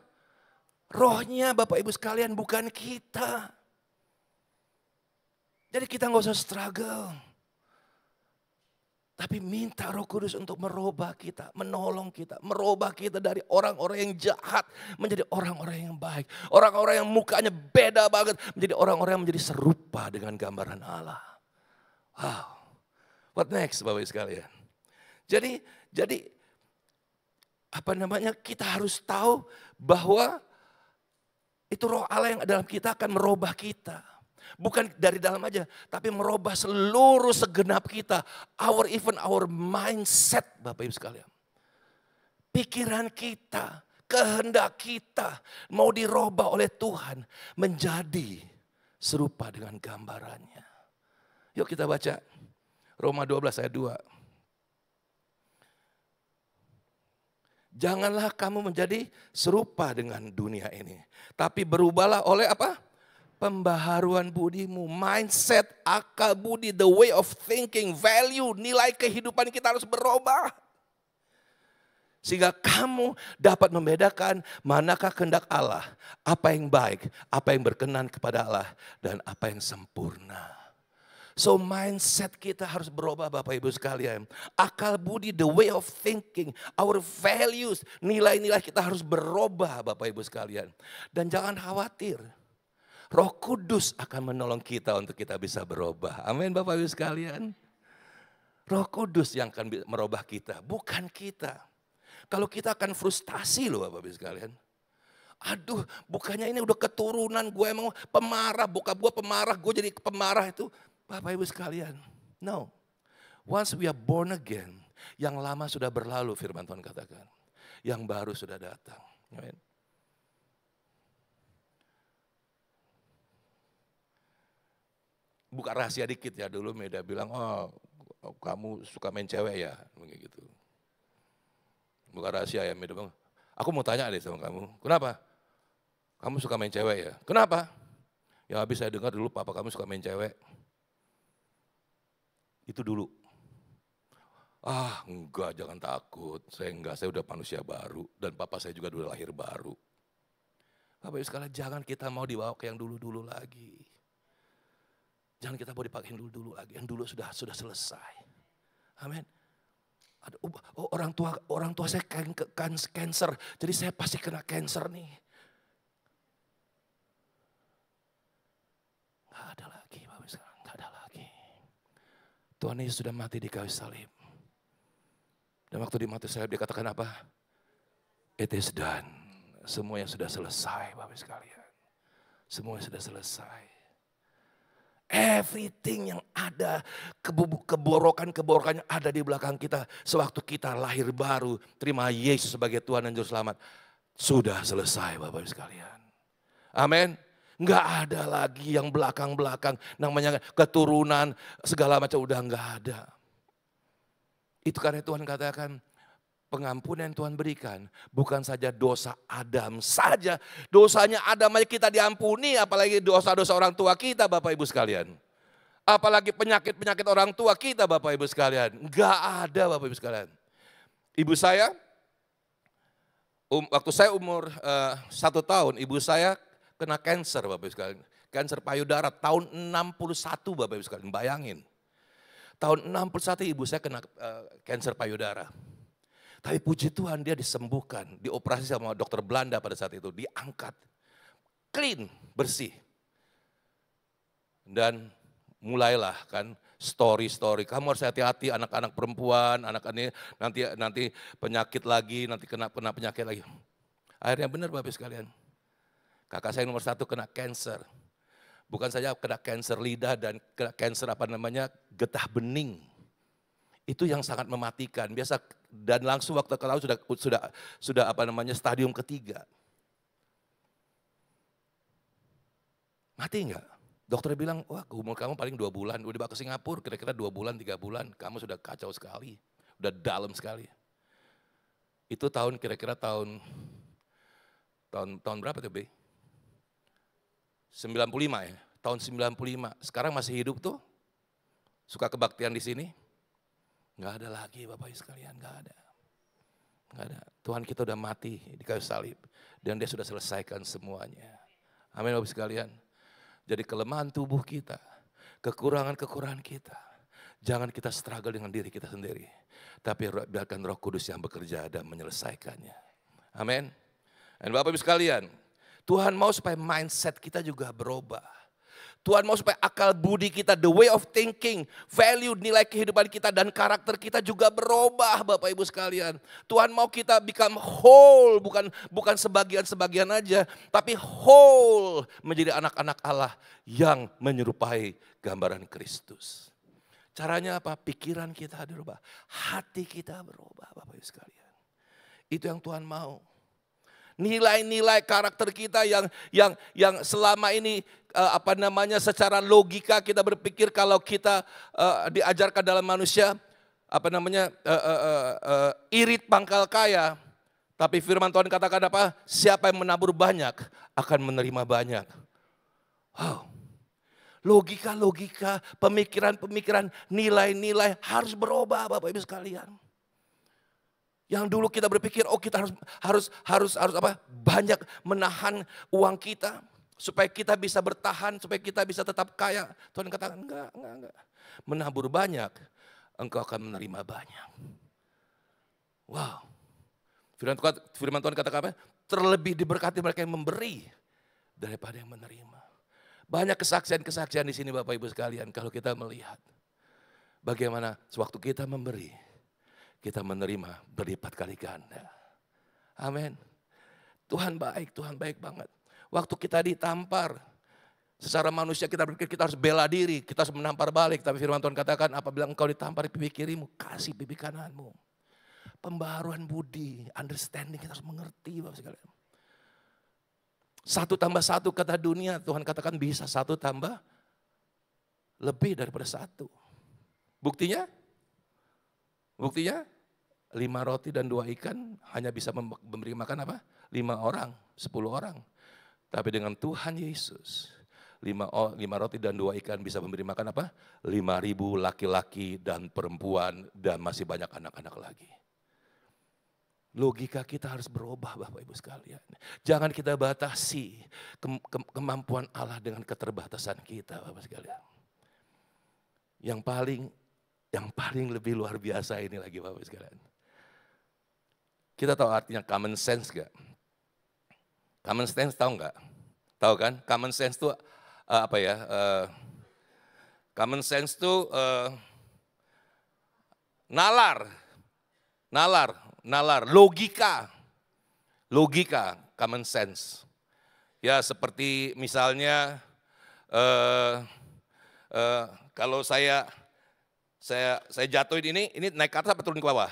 Rohnya Bapak Ibu sekalian, bukan kita. Jadi kita nggak usah struggle. Tapi minta Roh Kudus untuk merubah kita, menolong kita, merubah kita dari orang-orang yang jahat menjadi orang-orang yang baik. Orang-orang yang mukanya beda banget menjadi orang-orang yang menjadi serupa dengan gambaran Allah. Wow. What next Bapak Ibu sekalian? Jadi kita harus tahu bahwa itu roh Allah yang ada dalam kita akan merubah kita. Bukan dari dalam aja, tapi merubah seluruh segenap kita. Even our mindset Bapak Ibu sekalian. Pikiran kita, kehendak kita mau dirubah oleh Tuhan menjadi serupa dengan gambarannya. Yuk kita baca Roma 12 ayat 2. Janganlah kamu menjadi serupa dengan dunia ini. Tapi berubahlah oleh apa? Pembaharuan budimu, mindset, akal budi, the way of thinking, value, nilai kehidupan kita harus berubah. Sehingga kamu dapat membedakan manakah kehendak Allah, apa yang baik, apa yang berkenan kepada Allah, dan apa yang sempurna. So mindset kita harus berubah Bapak Ibu sekalian. Akal budi, the way of thinking, our values, nilai-nilai kita harus berubah Bapak Ibu sekalian. Dan jangan khawatir. Roh Kudus akan menolong kita untuk kita bisa berubah. Amin Bapak Ibu sekalian. Roh Kudus yang akan merubah kita, bukan kita. Kalau kita akan frustasi loh Bapak Ibu sekalian. Aduh, bukannya ini udah keturunan gue emang pemarah, bokap gue pemarah, gue jadi pemarah itu. Bapak Ibu sekalian, no. Once we are born again, yang lama sudah berlalu firman Tuhan katakan. Yang baru sudah datang. Amen. Buka rahasia dikit ya, dulu Meda bilang, oh kamu suka main cewek ya, begitu. Buka rahasia ya, Meda bilang, aku mau tanya deh sama kamu, kenapa? Kamu suka main cewek ya? Kenapa? Ya habis saya dengar dulu papa kamu suka main cewek. Itu dulu. Ah enggak, jangan takut, saya udah manusia baru dan papa saya juga udah lahir baru. Bapak Ibu sekalian, jangan kita mau dibawa ke yang dulu-dulu lagi. Jangan kita mau dipakai dulu-dulu lagi, yang dulu sudah selesai. Amin. Orang tua saya cancer, jadi saya pasti kena cancer nih. Gak ada lagi, Bapak Ibu, gak ada lagi. Tuhan Yesus sudah mati di kayu salib. Dan waktu di mati salib dia katakan apa? It is done. Semuanya sudah selesai, Bapak Ibu sekalian. Semuanya sudah selesai. Everything yang ada, keborokan yang ada di belakang kita. Sewaktu kita lahir baru, terima Yesus sebagai Tuhan dan Juru Selamat. Sudah selesai Bapak Ibu sekalian. Amin. Enggak ada lagi yang belakang-belakang, namanya keturunan, segala macam udah enggak ada. Itu karena Tuhan katakan, pengampunan yang Tuhan berikan bukan saja dosa Adam saja. Dosanya Adam aja kita diampuni, apalagi dosa-dosa orang tua kita Bapak Ibu sekalian. Apalagi penyakit-penyakit orang tua kita Bapak Ibu sekalian. Enggak ada Bapak Ibu sekalian. Ibu saya, waktu saya umur 1 tahun, ibu saya kena kanker Bapak Ibu sekalian. Kanker payudara tahun 61 Bapak Ibu sekalian, bayangin. Tahun 61 ibu saya kena kanker payudara. Tapi puji Tuhan dia disembuhkan, dioperasi sama dokter Belanda pada saat itu, diangkat, clean, bersih. Dan mulailah kan story-story, kamu harus hati-hati anak-anak perempuan, anak-anak nanti penyakit lagi, nanti kena penyakit lagi. Akhirnya benar Bapak sekalian, kakak saya nomor 1 kena kanker. Bukan saja kena kanker lidah dan kena kanker getah bening. Itu yang sangat mematikan. Biasa dan langsung waktu kalau sudah stadium ketiga. Mati enggak? Dokter bilang, wah umur kamu paling 2 bulan. Udah dibawa ke Singapura, kira-kira 2 bulan, 3 bulan. Kamu sudah kacau sekali. Udah dalam sekali. Itu kira-kira tahun berapa tuh, Be? 95 ya. Tahun 95. Sekarang masih hidup tuh. Suka kebaktian di sini. Enggak ada lagi Bapak Ibu sekalian, enggak ada. Enggak ada. Tuhan kita udah mati di kayu salib. Dan dia sudah selesaikan semuanya. Amin Bapak Ibu sekalian. Jadi kelemahan tubuh kita, kekurangan-kekurangan kita. Jangan kita struggle dengan diri kita sendiri. Tapi biarkan Roh Kudus yang bekerja dan menyelesaikannya. Amin. Dan Bapak Ibu sekalian, Tuhan mau supaya mindset kita juga berubah. Tuhan mau supaya akal budi kita, the way of thinking, value, nilai kehidupan kita dan karakter kita juga berubah Bapak Ibu sekalian. Tuhan mau kita become whole, bukan sebagian-sebagian aja, tapi whole menjadi anak-anak Allah yang menyerupai gambaran Kristus. Caranya apa? Pikiran kita berubah, hati kita berubah Bapak Ibu sekalian. Itu yang Tuhan mau. Nilai-nilai karakter kita yang selama ini secara logika kita berpikir kalau kita diajarkan dalam manusia irit pangkal kaya, tapi firman Tuhan katakan apa? Siapa yang menabur banyak akan menerima banyak. Wow. Logika, pemikiran, nilai-nilai harus berubah Bapak Ibu sekalian. Yang dulu kita berpikir, kita harus banyak menahan uang kita supaya kita bisa bertahan, supaya kita bisa tetap kaya. Tuhan katakan enggak. Menabur banyak, engkau akan menerima banyak. Wow. Firman Tuhan katakan apa? Terlebih diberkati mereka yang memberi daripada yang menerima. Banyak kesaksian-kesaksian di sini Bapak Ibu sekalian kalau kita melihat bagaimana sewaktu kita memberi, kita menerima berlipat kali ganda. Amin. Tuhan baik banget. Waktu kita ditampar, secara manusia kita berpikir kita harus bela diri, kita harus menampar balik. Tapi firman Tuhan katakan, apabila engkau ditampar di pipi kirimu, kasih pipi kananmu. Pembaharuan budi, understanding, kita harus mengerti Bapak sekalian. 1 tambah 1 kata dunia, Tuhan katakan bisa 1 tambah lebih daripada 1. Buktinya 5 roti dan 2 ikan hanya bisa memberi makan apa? 5 orang, 10 orang. Tapi dengan Tuhan Yesus, 5 roti dan 2 ikan bisa memberi makan apa? 5.000 laki-laki dan perempuan dan masih banyak anak-anak lagi. Logika kita harus berubah Bapak Ibu sekalian. Jangan kita batasi kemampuan Allah dengan keterbatasan kita Bapak sekalian. Yang paling lebih luar biasa ini lagi Bapak Ibu sekalian. Kita tahu artinya common sense gak? Common sense tahu nggak? Tahu kan? Common sense itu apa ya? Common sense itu nalar, logika, common sense. Ya seperti misalnya kalau saya jatuhin ini naik ke atas apa turun ke bawah?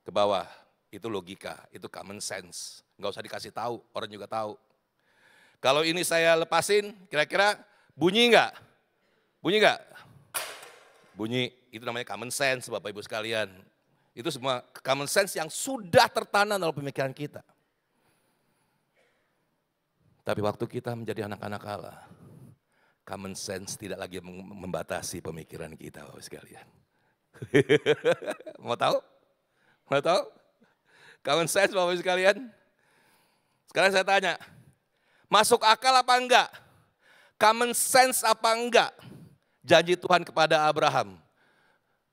Ke bawah, itu logika, itu common sense. Nggak usah dikasih tahu, orang juga tahu. Kalau ini saya lepasin, kira-kira bunyi nggak? Bunyi, itu namanya common sense Bapak Ibu sekalian. Itu semua common sense yang sudah tertanam dalam pemikiran kita. Tapi waktu kita menjadi anak-anak Allah, common sense tidak lagi membatasi pemikiran kita Bapak sekalian. Mau tahu? Common sense Bapak sekalian. Sekarang saya tanya, masuk akal apa enggak? Common sense apa enggak? Janji Tuhan kepada Abraham.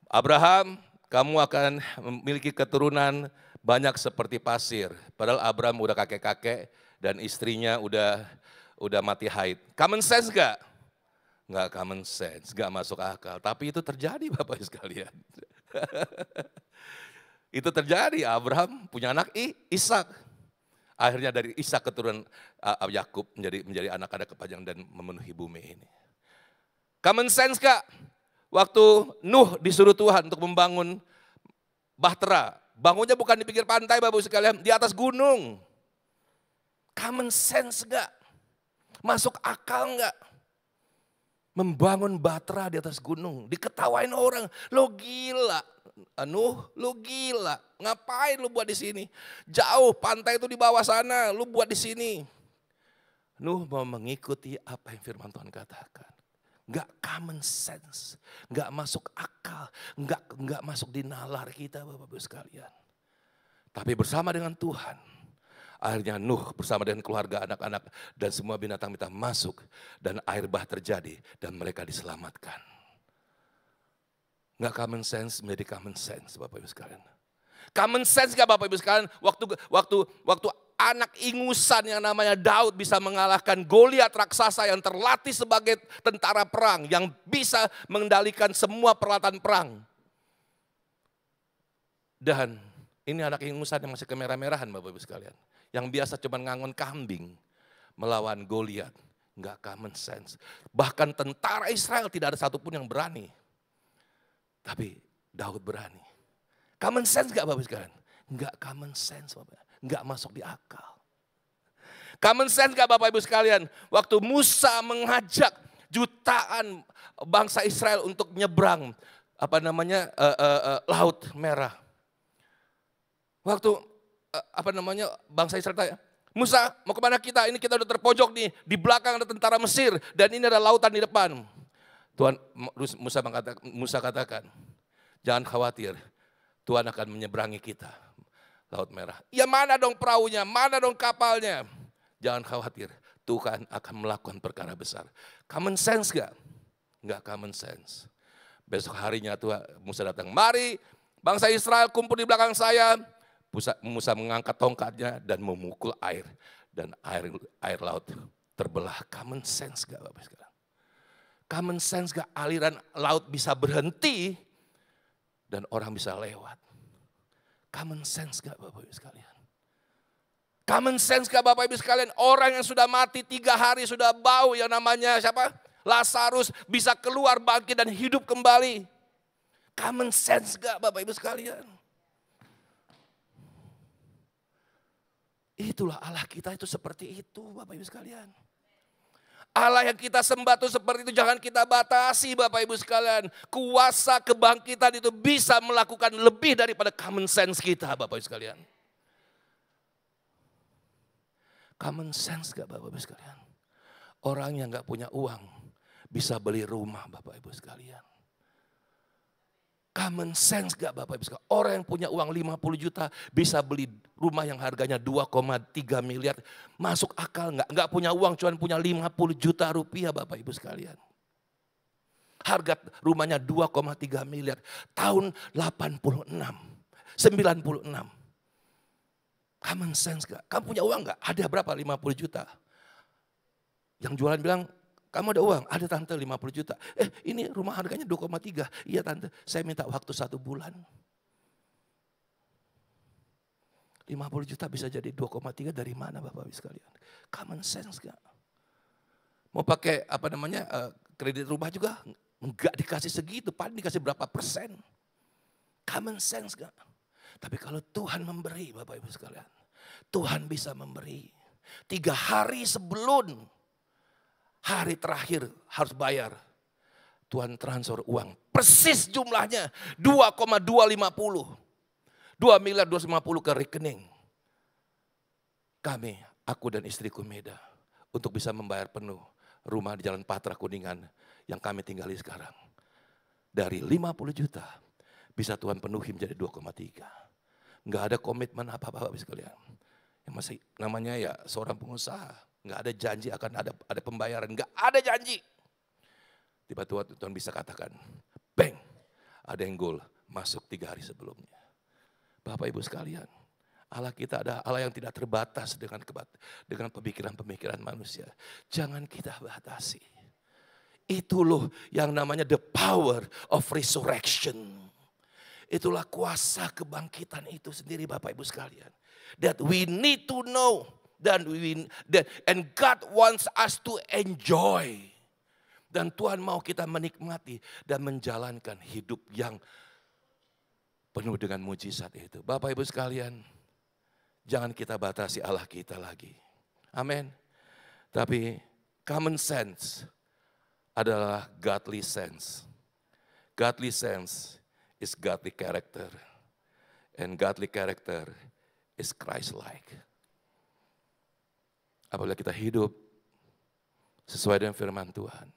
Abraham, kamu akan memiliki keturunan banyak seperti pasir. Padahal Abraham udah kakek-kakek dan istrinya udah mati haid. Common sense enggak? Enggak common sense, enggak masuk akal. Tapi itu terjadi Bapak sekalian. Itu terjadi, Abraham punya anak Ishak. Akhirnya dari Ishak keturunan Yakub menjadi anak-anak kepanjang dan memenuhi bumi ini. Common sense Kak, waktu Nuh disuruh Tuhan untuk membangun bahtera, bangunnya bukan di pinggir pantai Bapak sekalian, di atas gunung. Common sense gak? Masuk akal gak? Membangun bahtera di atas gunung, diketawain orang, lo gila. Nuh, lu gila, ngapain lu buat di sini? Jauh, pantai itu di bawah sana, lu buat di sini. Nuh mau mengikuti apa yang firman Tuhan katakan. Enggak common sense, enggak masuk akal, enggak masuk di nalar kita Bapak-Ibu sekalian. Tapi bersama dengan Tuhan, akhirnya Nuh bersama dengan keluarga anak-anak dan semua binatang-binatang masuk dan air bah terjadi dan mereka diselamatkan. Enggak common sense menjadi common sense Bapak Ibu sekalian. Common sense enggak Bapak Ibu sekalian? Waktu anak ingusan yang namanya Daud bisa mengalahkan Goliat raksasa yang terlatih sebagai tentara perang, yang bisa mengendalikan semua peralatan perang. Dan ini anak ingusan yang masih kemerah-merahan Bapak Ibu sekalian. Yang biasa cuma ngangon kambing melawan Goliat. Enggak common sense. Bahkan tentara Israel tidak ada satupun yang berani. Tapi Daud berani. Common sense gak Bapak sekalian? Enggak common sense Bapak. Enggak masuk di akal. Common sense gak Bapak Ibu sekalian? Waktu Musa mengajak jutaan bangsa Israel untuk nyebrang Laut Merah. Waktu bangsa Israel tanya, Musa mau kemana kita? Ini kita udah terpojok nih, di belakang ada tentara Mesir dan ini ada lautan di depan. Musa katakan, jangan khawatir, Tuhan akan menyeberangi kita, Laut Merah. Ya mana dong perahunya, mana dong kapalnya? Jangan khawatir, Tuhan akan melakukan perkara besar. Common sense gak? Enggak common sense. Besok harinya Tuhan, Musa datang, mari bangsa Israel kumpul di belakang saya. Musa mengangkat tongkatnya dan memukul air. Dan air laut terbelah. Common sense gak Bapak sekarang? Common sense gak aliran laut bisa berhenti dan orang bisa lewat? Common sense gak Bapak Ibu sekalian? Common sense gak Bapak Ibu sekalian? Orang yang sudah mati 3 hari sudah bau yang namanya siapa? Lazarus bisa keluar bangkit dan hidup kembali. Common sense gak Bapak Ibu sekalian? Itulah Allah kita itu seperti itu Bapak Ibu sekalian. Allah yang kita sembah itu seperti itu, jangan kita batasi Bapak Ibu sekalian. Kuasa kebangkitan itu bisa melakukan lebih daripada common sense kita Bapak Ibu sekalian. Common sense gak Bapak Ibu sekalian? Orang yang gak punya uang bisa beli rumah Bapak Ibu sekalian. Common sense gak Bapak Ibu sekalian? Orang yang punya uang 50 juta bisa beli rumah yang harganya 2,3 miliar. Masuk akal gak? Gak punya uang cuma punya 50 juta rupiah Bapak Ibu sekalian. Harga rumahnya 2,3 miliar. Tahun 86, 96. Common sense gak? Kamu punya uang gak? Ada berapa? 50 juta. Yang jualan bilang, kamu ada uang? Ada tante 50 juta. Ini rumah harganya 2,3. Iya tante, saya minta waktu 1 bulan. 50 juta bisa jadi 2,3 dari mana Bapak Ibu sekalian? Common sense gak? Mau pakai kredit rumah juga enggak dikasih segitu, paling dikasih berapa persen. Common sense gak? Tapi kalau Tuhan memberi Bapak Ibu sekalian, Tuhan bisa memberi. 3 hari sebelum hari terakhir harus bayar, Tuhan transfer uang. Persis jumlahnya 2,250. 2 miliar 250 ke rekening kami, aku dan istriku Meda, untuk bisa membayar penuh rumah di Jalan Patra Kuningan yang kami tinggali sekarang. Dari 50 juta bisa Tuhan penuhi menjadi 2,3. Enggak ada komitmen apa-apa Bapak sekalian. Yang masih namanya ya seorang pengusaha, enggak ada janji akan ada pembayaran, enggak ada janji. Tiba-tiba Tuhan bisa katakan, bang, ada yang gol masuk 3 hari sebelumnya. Bapak Ibu sekalian, Allah kita ada Allah yang tidak terbatas dengan pemikiran-pemikiran manusia. Jangan kita batasi. Itu loh yang namanya the power of resurrection. Itulah kuasa kebangkitan itu sendiri Bapak Ibu sekalian. That we need to know. And God wants us to enjoy. Dan Tuhan mau kita menikmati dan menjalankan hidup yang penuh dengan mujizat itu. Bapak Ibu sekalian, jangan kita batasi Allah kita lagi. Amin. Tapi common sense adalah godly sense. Godly sense is godly character. And godly character is Christ-like. Apabila kita hidup sesuai dengan firman Tuhan,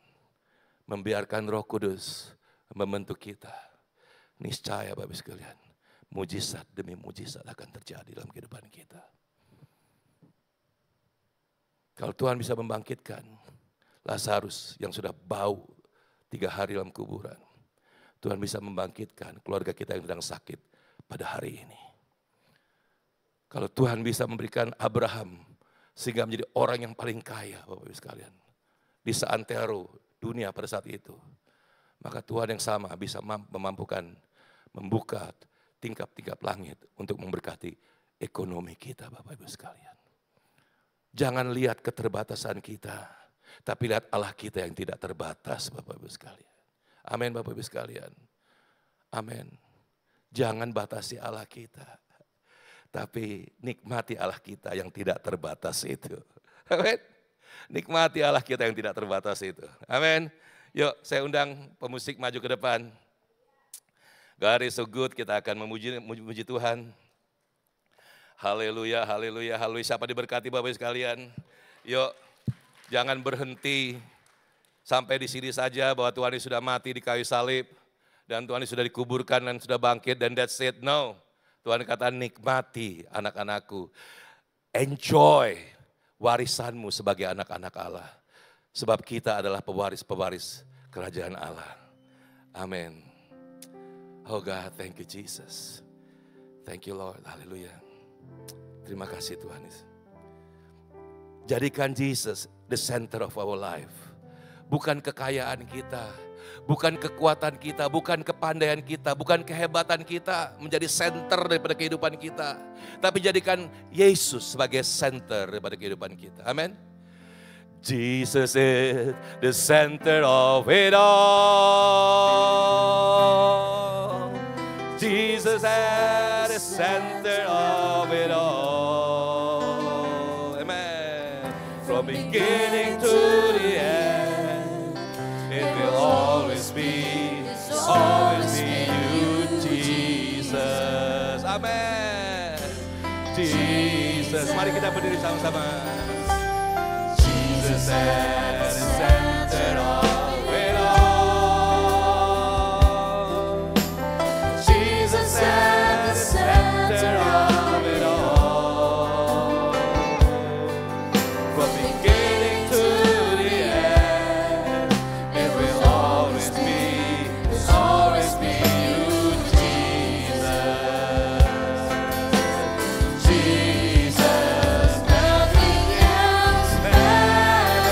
membiarkan Roh Kudus membentuk kita, niscaya Bapak sekalian, mujizat demi mujizat akan terjadi dalam kehidupan kita. Kalau Tuhan bisa membangkitkan Lazarus yang sudah bau 3 hari dalam kuburan, Tuhan bisa membangkitkan keluarga kita yang sedang sakit pada hari ini. Kalau Tuhan bisa memberikan Abraham sehingga menjadi orang yang paling kaya Bapak Ibu sekalian di seantero dunia pada saat itu, maka Tuhan yang sama bisa memampukan membuka tingkap-tingkap langit untuk memberkati ekonomi kita Bapak Ibu sekalian. Jangan lihat keterbatasan kita, tapi lihat Allah kita yang tidak terbatas Bapak Ibu sekalian. Amin Bapak Ibu sekalian. Amin. Jangan batasi Allah kita, tapi nikmati Allah kita yang tidak terbatas itu. Amin. Nikmati Allah kita yang tidak terbatas itu. Amin. Yuk saya undang pemusik maju ke depan. God is so good, kita akan memuji Tuhan. Haleluya, haleluya, haleluya. Siapa diberkati Bapak Ibu sekalian. Yuk jangan berhenti sampai di sini saja bahwa Tuhan sudah mati di kayu salib. Dan Tuhan sudah dikuburkan dan sudah bangkit dan that's it. No, Tuhan kata nikmati anak-anakku. Enjoy warisanmu sebagai anak-anak Allah. Sebab kita adalah pewaris-pewaris kerajaan Allah. Amin. Oh God, thank you Jesus. Thank you Lord, haleluya. Terima kasih Tuhan. Jadikan Jesus the center of our life. Bukan kekayaan kita, bukan kekuatan kita, bukan kepandaian kita, bukan kehebatan kita menjadi center daripada kehidupan kita. Tapi jadikan Yesus sebagai center daripada kehidupan kita. Amin. Jesus is the center of it all. Jesus is the center of it all. Amen. From beginning to the end, it will always be you, Jesus. Amen. Jesus. Mari kita berdiri sama-sama. Jesus is the center of it all. Jesus is the center of it all. From beginning to the end, it will always be you, Jesus. Jesus, nothing else matters.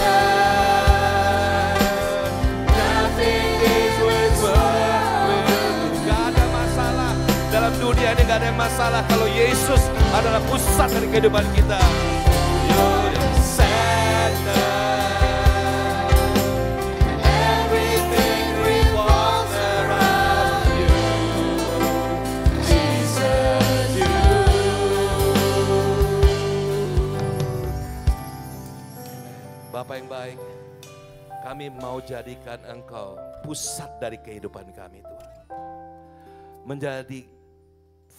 Nothing is worth with. Gak ada masalah dalam dunia ini, gak ada masalah kalau Yesus adalah pusat dari kehidupan kita. You're the center. Everything revolves around you. Jesus, you. Bapa yang baik, kami mau jadikan Engkau pusat dari kehidupan kami, Tuhan. Menjadi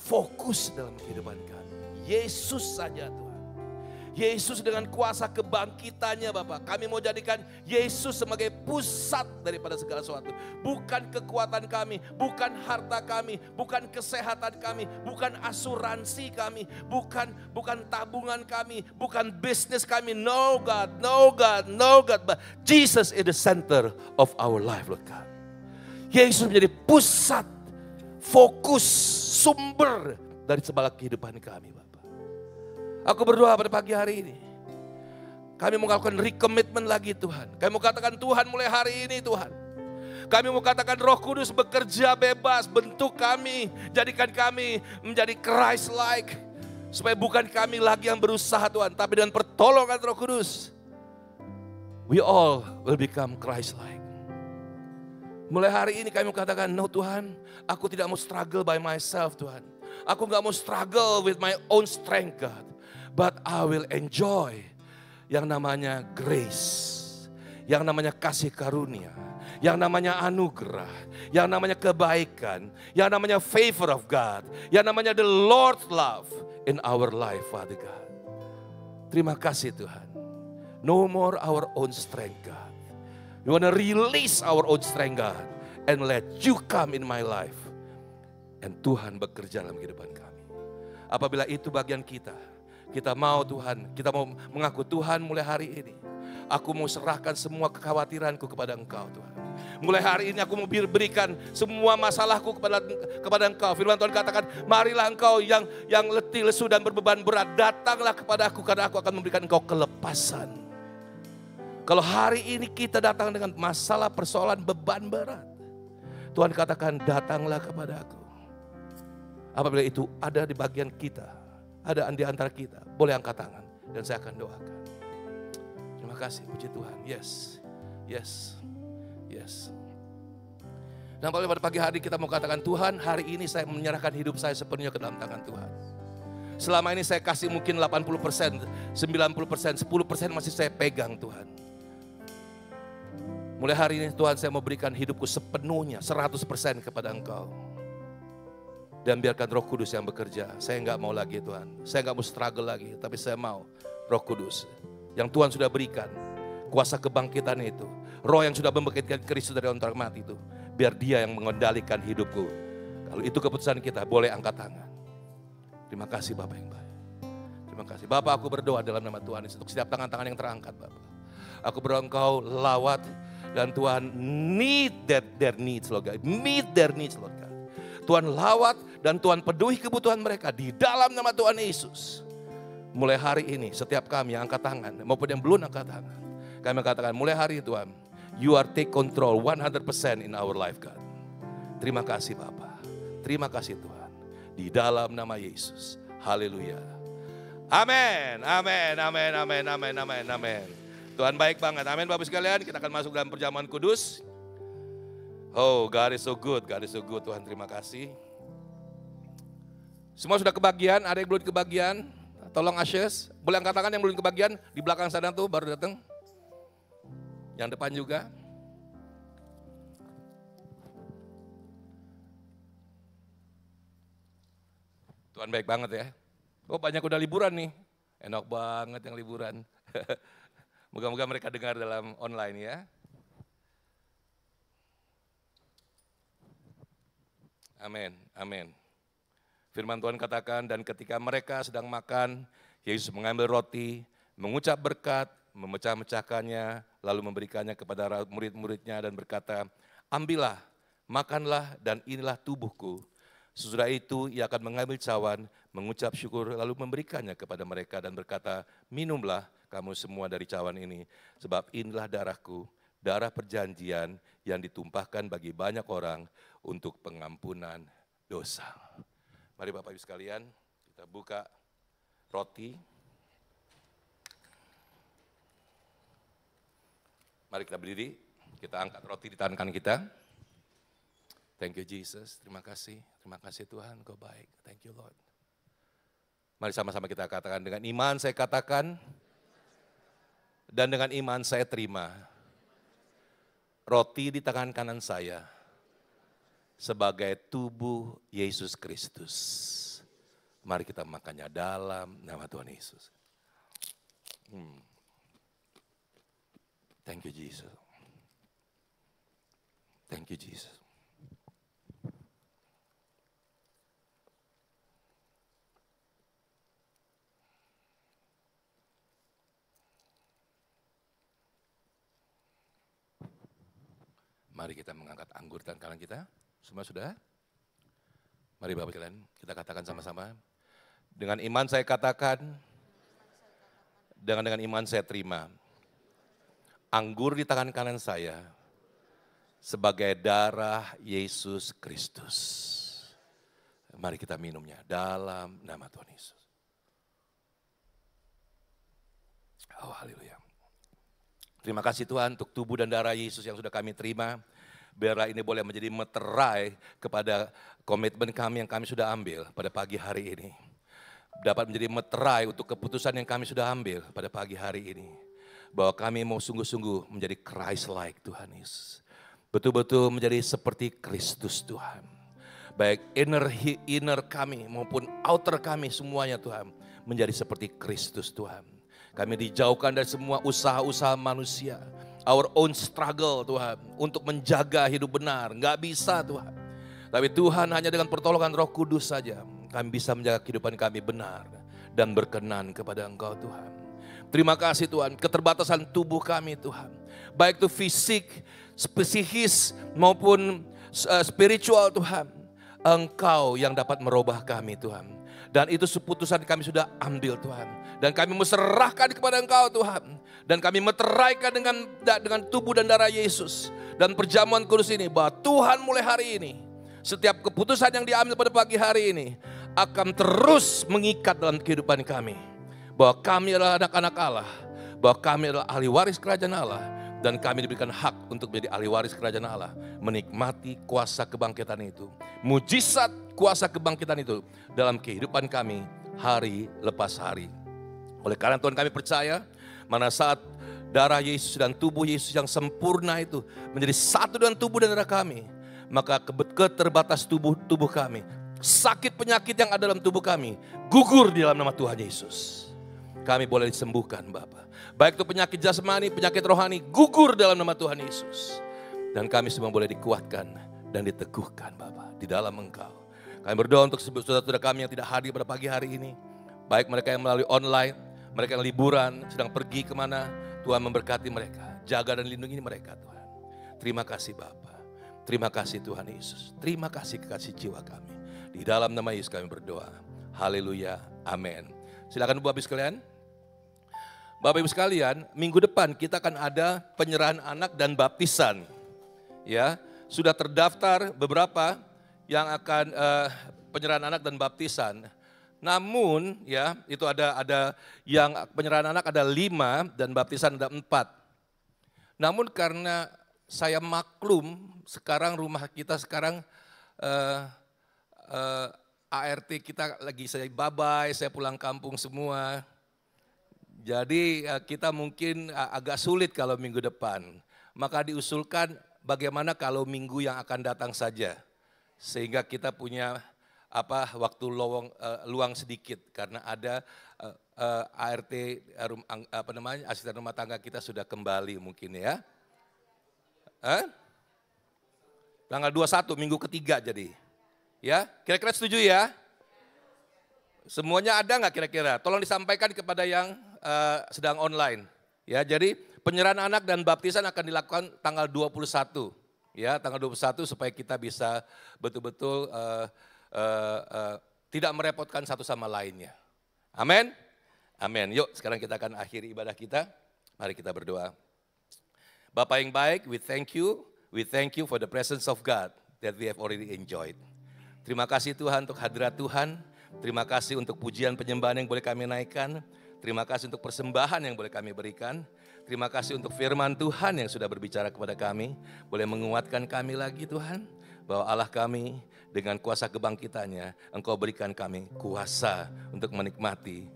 fokus dalam kehidupan kami. Yesus saja, Tuhan. Yesus dengan kuasa kebangkitannya, Bapak. Kami mau jadikan Yesus sebagai pusat daripada segala sesuatu. Bukan kekuatan kami, bukan harta kami, bukan kesehatan kami, bukan asuransi kami, bukan tabungan kami, bukan bisnis kami. No God, no God, no God. But Jesus is the center of our life, Lord God. Yesus menjadi pusat, fokus, sumber dari segala kehidupan kami, Bapak. Aku berdoa pada pagi hari ini. Kami mau melakukan recommitment lagi, Tuhan. Kami mau katakan, Tuhan, mulai hari ini, Tuhan. Kami mau katakan, Roh Kudus bekerja bebas, bentuk kami, jadikan kami menjadi Christ-like. Supaya bukan kami lagi yang berusaha, Tuhan, tapi dengan pertolongan Roh Kudus, we all will become Christ-like. Mulai hari ini kami mau katakan, no Tuhan, aku tidak mau struggle by myself, Tuhan. Aku gak mau struggle with my own strength, God. But I will enjoy yang namanya grace, yang namanya kasih karunia, yang namanya anugerah, yang namanya kebaikan, yang namanya favor of God, yang namanya the Lord's love in our life, Father God. Terima kasih, Tuhan. No more our own strength, God. We want to release our own strength, God, and let you come in my life. And Tuhan bekerja dalam kehidupan kami. Apabila itu bagian kita, kita mau Tuhan, kita mau mengaku, Tuhan, mulai hari ini aku mau serahkan semua kekhawatiranku kepada Engkau, Tuhan. Mulai hari ini aku mau berikan semua masalahku kepada Engkau. Firman Tuhan katakan, marilah engkau yang letih, lesu dan berbeban berat, datanglah kepada aku karena aku akan memberikan engkau kelepasan. Kalau hari ini kita datang dengan masalah, persoalan, beban berat, Tuhan katakan, datanglah kepada aku. Apabila itu ada di bagian kita, ada di antara kita, boleh angkat tangan dan saya akan doakan. Terima kasih, puji Tuhan. Yes, yes, yes. Dan pada pagi hari kita mau katakan, Tuhan, hari ini saya menyerahkan hidup saya sepenuhnya ke dalam tangan Tuhan. Selama ini saya kasih mungkin 80%, 90%, 10% masih saya pegang, Tuhan. Mulai hari ini Tuhan, saya mau berikan hidupku sepenuhnya, 100% kepada Engkau. Dan biarkan Roh Kudus yang bekerja. Saya enggak mau lagi, Tuhan. Saya enggak mau struggle lagi, tapi saya mau Roh Kudus yang Tuhan sudah berikan, kuasa kebangkitan itu, Roh yang sudah membangkitkan Kristus dari antara mati itu, biar Dia yang mengendalikan hidupku. Kalau itu keputusan kita, boleh angkat tangan. Terima kasih Bapak yang baik. Terima kasih Bapak, aku berdoa dalam nama Tuhan Yesus untuk setiap tangan-tangan yang terangkat, Bapak. Aku berdoa Engkau lawat, dan Tuhan meet their needs, Lord God. Meet their needs, Lord God. Tuhan lawat dan Tuhan penuhi kebutuhan mereka di dalam nama Tuhan Yesus. mulai hari ini setiap kami yang angkat tangan maupun yang belum angkat tangan, kami katakan mulai hari ini Tuhan, You are take control 100% in our life God. Terima kasih Bapa, terima kasih Tuhan. Di dalam nama Yesus, haleluya. Amin, amin, amin, amin, amin, amin, amin. Tuhan baik banget, amin Bapak sekalian. Kita akan masuk dalam perjamuan kudus. Oh, God is so good, God is so good. Tuhan terima kasih. Semua sudah kebagian, ada yang belum kebagian? Tolong Ashes, boleh angkat tangan yang belum kebagian. Di belakang sana tuh baru datang. Yang depan juga. Tuhan baik banget ya. Oh banyak udah liburan nih. Enak banget yang liburan. Moga-moga mereka dengar dalam online ya. Amin, amin. Firman Tuhan katakan, dan ketika mereka sedang makan, Yesus mengambil roti, mengucap berkat, memecah-mecahkannya, lalu memberikannya kepada murid-muridnya dan berkata, ambillah, makanlah dan inilah tubuhku. Sesudah itu ia akan mengambil cawan, mengucap syukur, lalu memberikannya kepada mereka dan berkata, minumlah kamu semua dari cawan ini, sebab inilah darahku, darah perjanjian yang ditumpahkan bagi banyak orang untuk pengampunan dosa. Mari Bapak Ibu sekalian, kita buka roti. Mari kita berdiri, kita angkat roti di tangan kita. Thank you Jesus, terima kasih Tuhan, Kau baik, thank you Lord. Mari sama-sama kita katakan, dengan iman saya katakan, dan dengan iman saya terima, roti di tangan kanan saya, sebagai tubuh Yesus Kristus. Mari kita makannya dalam nama Tuhan Yesus. Thank you Jesus. Thank you Jesus. Mari kita mengangkat anggur dan kanan kita. Semua sudah? Mari Bapak sekalian, kita katakan sama-sama. Dengan iman saya katakan, dengan iman saya terima. Anggur di tangan kanan saya sebagai darah Yesus Kristus. Mari kita minumnya dalam nama Tuhan Yesus. Oh haleluya. Terima kasih Tuhan untuk tubuh dan darah Yesus yang sudah kami terima. Biarlah ini boleh menjadi meterai kepada komitmen kami yang kami sudah ambil pada pagi hari ini. Dapat menjadi meterai untuk keputusan yang kami sudah ambil pada pagi hari ini. Bahwa kami mau sungguh-sungguh menjadi Christ-like Tuhan Yesus. Betul-betul menjadi seperti Kristus Tuhan. Baik inner kami maupun outer kami semuanya Tuhan. Menjadi seperti Kristus Tuhan. Kami dijauhkan dari semua usaha-usaha manusia. Our own struggle Tuhan. Untuk menjaga hidup benar. Nggak bisa Tuhan. Tapi Tuhan hanya dengan pertolongan Roh Kudus saja. Kami bisa menjaga kehidupan kami benar. Dan berkenan kepada Engkau Tuhan. Terima kasih Tuhan. Keterbatasan tubuh kami Tuhan. Baik itu fisik, psikis maupun spiritual Tuhan. Engkau yang dapat merubah kami Tuhan. Dan itu keputusan kami sudah ambil Tuhan. Dan kami menserahkan kepada Engkau Tuhan. Dan kami meteraikan dengan tubuh dan darah Yesus. Dan perjamuan kudus ini bahwa Tuhan mulai hari ini. Setiap keputusan yang diambil pada pagi hari ini. Akan terus mengikat dalam kehidupan kami. Bahwa kami adalah anak-anak Allah. Bahwa kami adalah ahli waris kerajaan Allah. Dan kami diberikan hak untuk menjadi ahli waris kerajaan Allah. Menikmati kuasa kebangkitan itu. Mujizat kuasa kebangkitan itu. Dalam kehidupan kami hari lepas hari. Oleh karena Tuhan kami percaya. Mana saat darah Yesus dan tubuh Yesus yang sempurna itu. Menjadi satu dengan tubuh dan darah kami. Maka keterbatas tubuh kami. Sakit penyakit yang ada dalam tubuh kami. Gugur di dalam nama Tuhan Yesus. Kami boleh disembuhkan Bapa. Baik itu penyakit jasmani, penyakit rohani, gugur dalam nama Tuhan Yesus. Dan kami semua boleh dikuatkan dan diteguhkan Bapa di dalam Engkau. Kami berdoa untuk saudara-saudara kami yang tidak hadir pada pagi hari ini. Baik mereka yang melalui online, mereka yang liburan, sedang pergi kemana. Tuhan memberkati mereka, jaga dan lindungi mereka Tuhan. Terima kasih Bapa. Terima kasih Tuhan Yesus. Terima kasih kekasih jiwa kami. Di dalam nama Yesus kami berdoa. Haleluya. Amin. Silakan Bapak Ibu sekalian. Bapak Ibu sekalian, minggu depan kita akan ada penyerahan anak dan baptisan. Ya, sudah terdaftar beberapa yang akan penyerahan anak dan baptisan. Namun ya, itu ada yang penyerahan anak ada 5 dan baptisan ada 4. Namun karena saya maklum sekarang rumah kita sekarang ART kita lagi saya babai, saya pulang kampung semua. Jadi kita mungkin agak sulit kalau minggu depan. Maka diusulkan bagaimana kalau minggu yang akan datang saja. Sehingga kita punya waktu luang sedikit karena ada ART asisten rumah tangga kita sudah kembali mungkin ya. Tanggal 21 minggu ketiga jadi. Ya, kira-kira setuju ya? Semuanya ada nggak kira-kira? Tolong disampaikan kepada yang sedang online. Ya, jadi penyerahan anak dan baptisan akan dilakukan tanggal 21. Ya, tanggal 21 supaya kita bisa betul-betul tidak merepotkan satu sama lainnya. Amin. Amin. Yuk, sekarang kita akan akhiri ibadah kita. Mari kita berdoa. Bapa yang baik, we thank you. We thank you for the presence of God that we have already enjoyed. Terima kasih Tuhan untuk hadirat Tuhan. Terima kasih untuk pujian penyembahan yang boleh kami naikkan. Terima kasih untuk persembahan yang boleh kami berikan. Terima kasih untuk firman Tuhan yang sudah berbicara kepada kami. Boleh menguatkan kami lagi Tuhan. Bahwa Allah kami dengan kuasa kebangkitannya, Engkau berikan kami kuasa untuk menikmati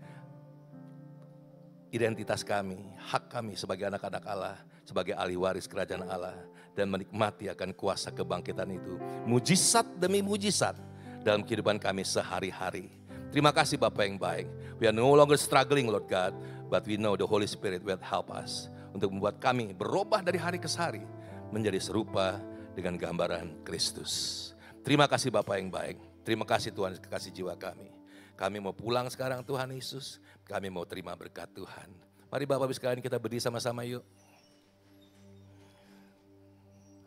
identitas kami, hak kami sebagai anak-anak Allah, sebagai ahli waris kerajaan Allah. Dan menikmati akan kuasa kebangkitan itu. Mujizat demi mujizat dalam kehidupan kami sehari-hari. Terima kasih Bapa yang baik. We are no longer struggling Lord God, but we know the Holy Spirit will help us. Untuk membuat kami berubah dari hari ke hari menjadi serupa dengan gambaran Kristus. Terima kasih Bapa yang baik. Terima kasih Tuhan kekasih jiwa kami. Kami mau pulang sekarang Tuhan Yesus. Kami mau terima berkat Tuhan. Mari Bapak Ibu sekalian kita berdiri sama-sama yuk.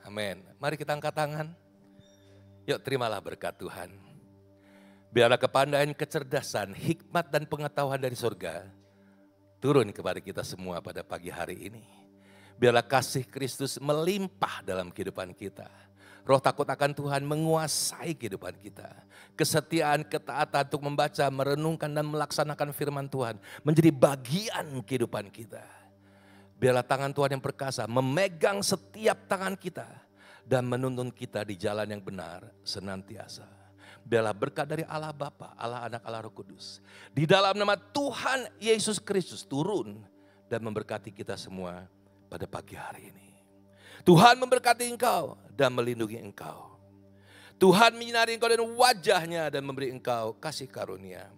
Amin. Mari kita angkat tangan. Yuk terimalah berkat Tuhan. Biarlah kepandaian, kecerdasan, hikmat dan pengetahuan dari surga turun kepada kita semua pada pagi hari ini. Biarlah kasih Kristus melimpah dalam kehidupan kita. Roh takut akan Tuhan menguasai kehidupan kita. Kesetiaan, ketaatan untuk membaca, merenungkan dan melaksanakan firman Tuhan menjadi bagian kehidupan kita. Biarlah tangan Tuhan yang perkasa memegang setiap tangan kita dan menuntun kita di jalan yang benar senantiasa. Biarlah berkat dari Allah Bapa, Allah Anak, Allah Roh Kudus. Di dalam nama Tuhan Yesus Kristus turun dan memberkati kita semua pada pagi hari ini. Tuhan memberkati engkau dan melindungi engkau. Tuhan menyinari engkau dengan wajahnya dan memberi engkau kasih karunia.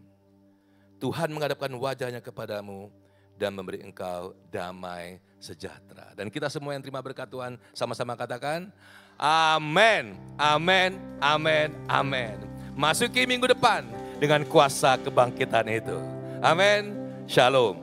Tuhan menghadapkan wajahnya kepadamu dan memberi engkau damai sejahtera. Dan kita semua yang terima berkat Tuhan sama-sama katakan, amin, amin, amin, amin. Masuki minggu depan dengan kuasa kebangkitan itu. Amin, shalom.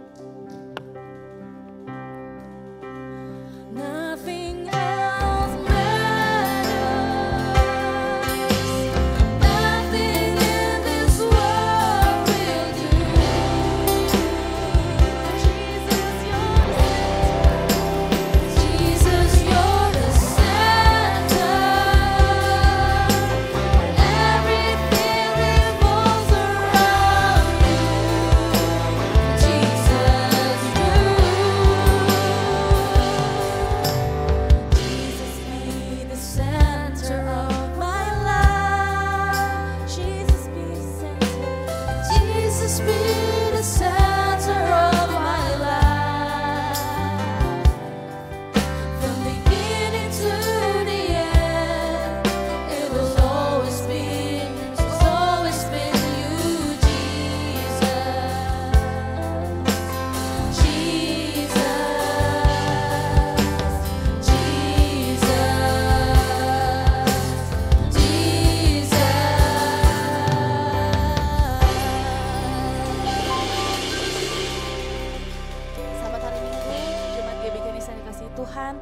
Tuhan,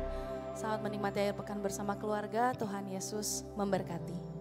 selamat menikmati akhir pekan bersama keluarga. Tuhan Yesus memberkati.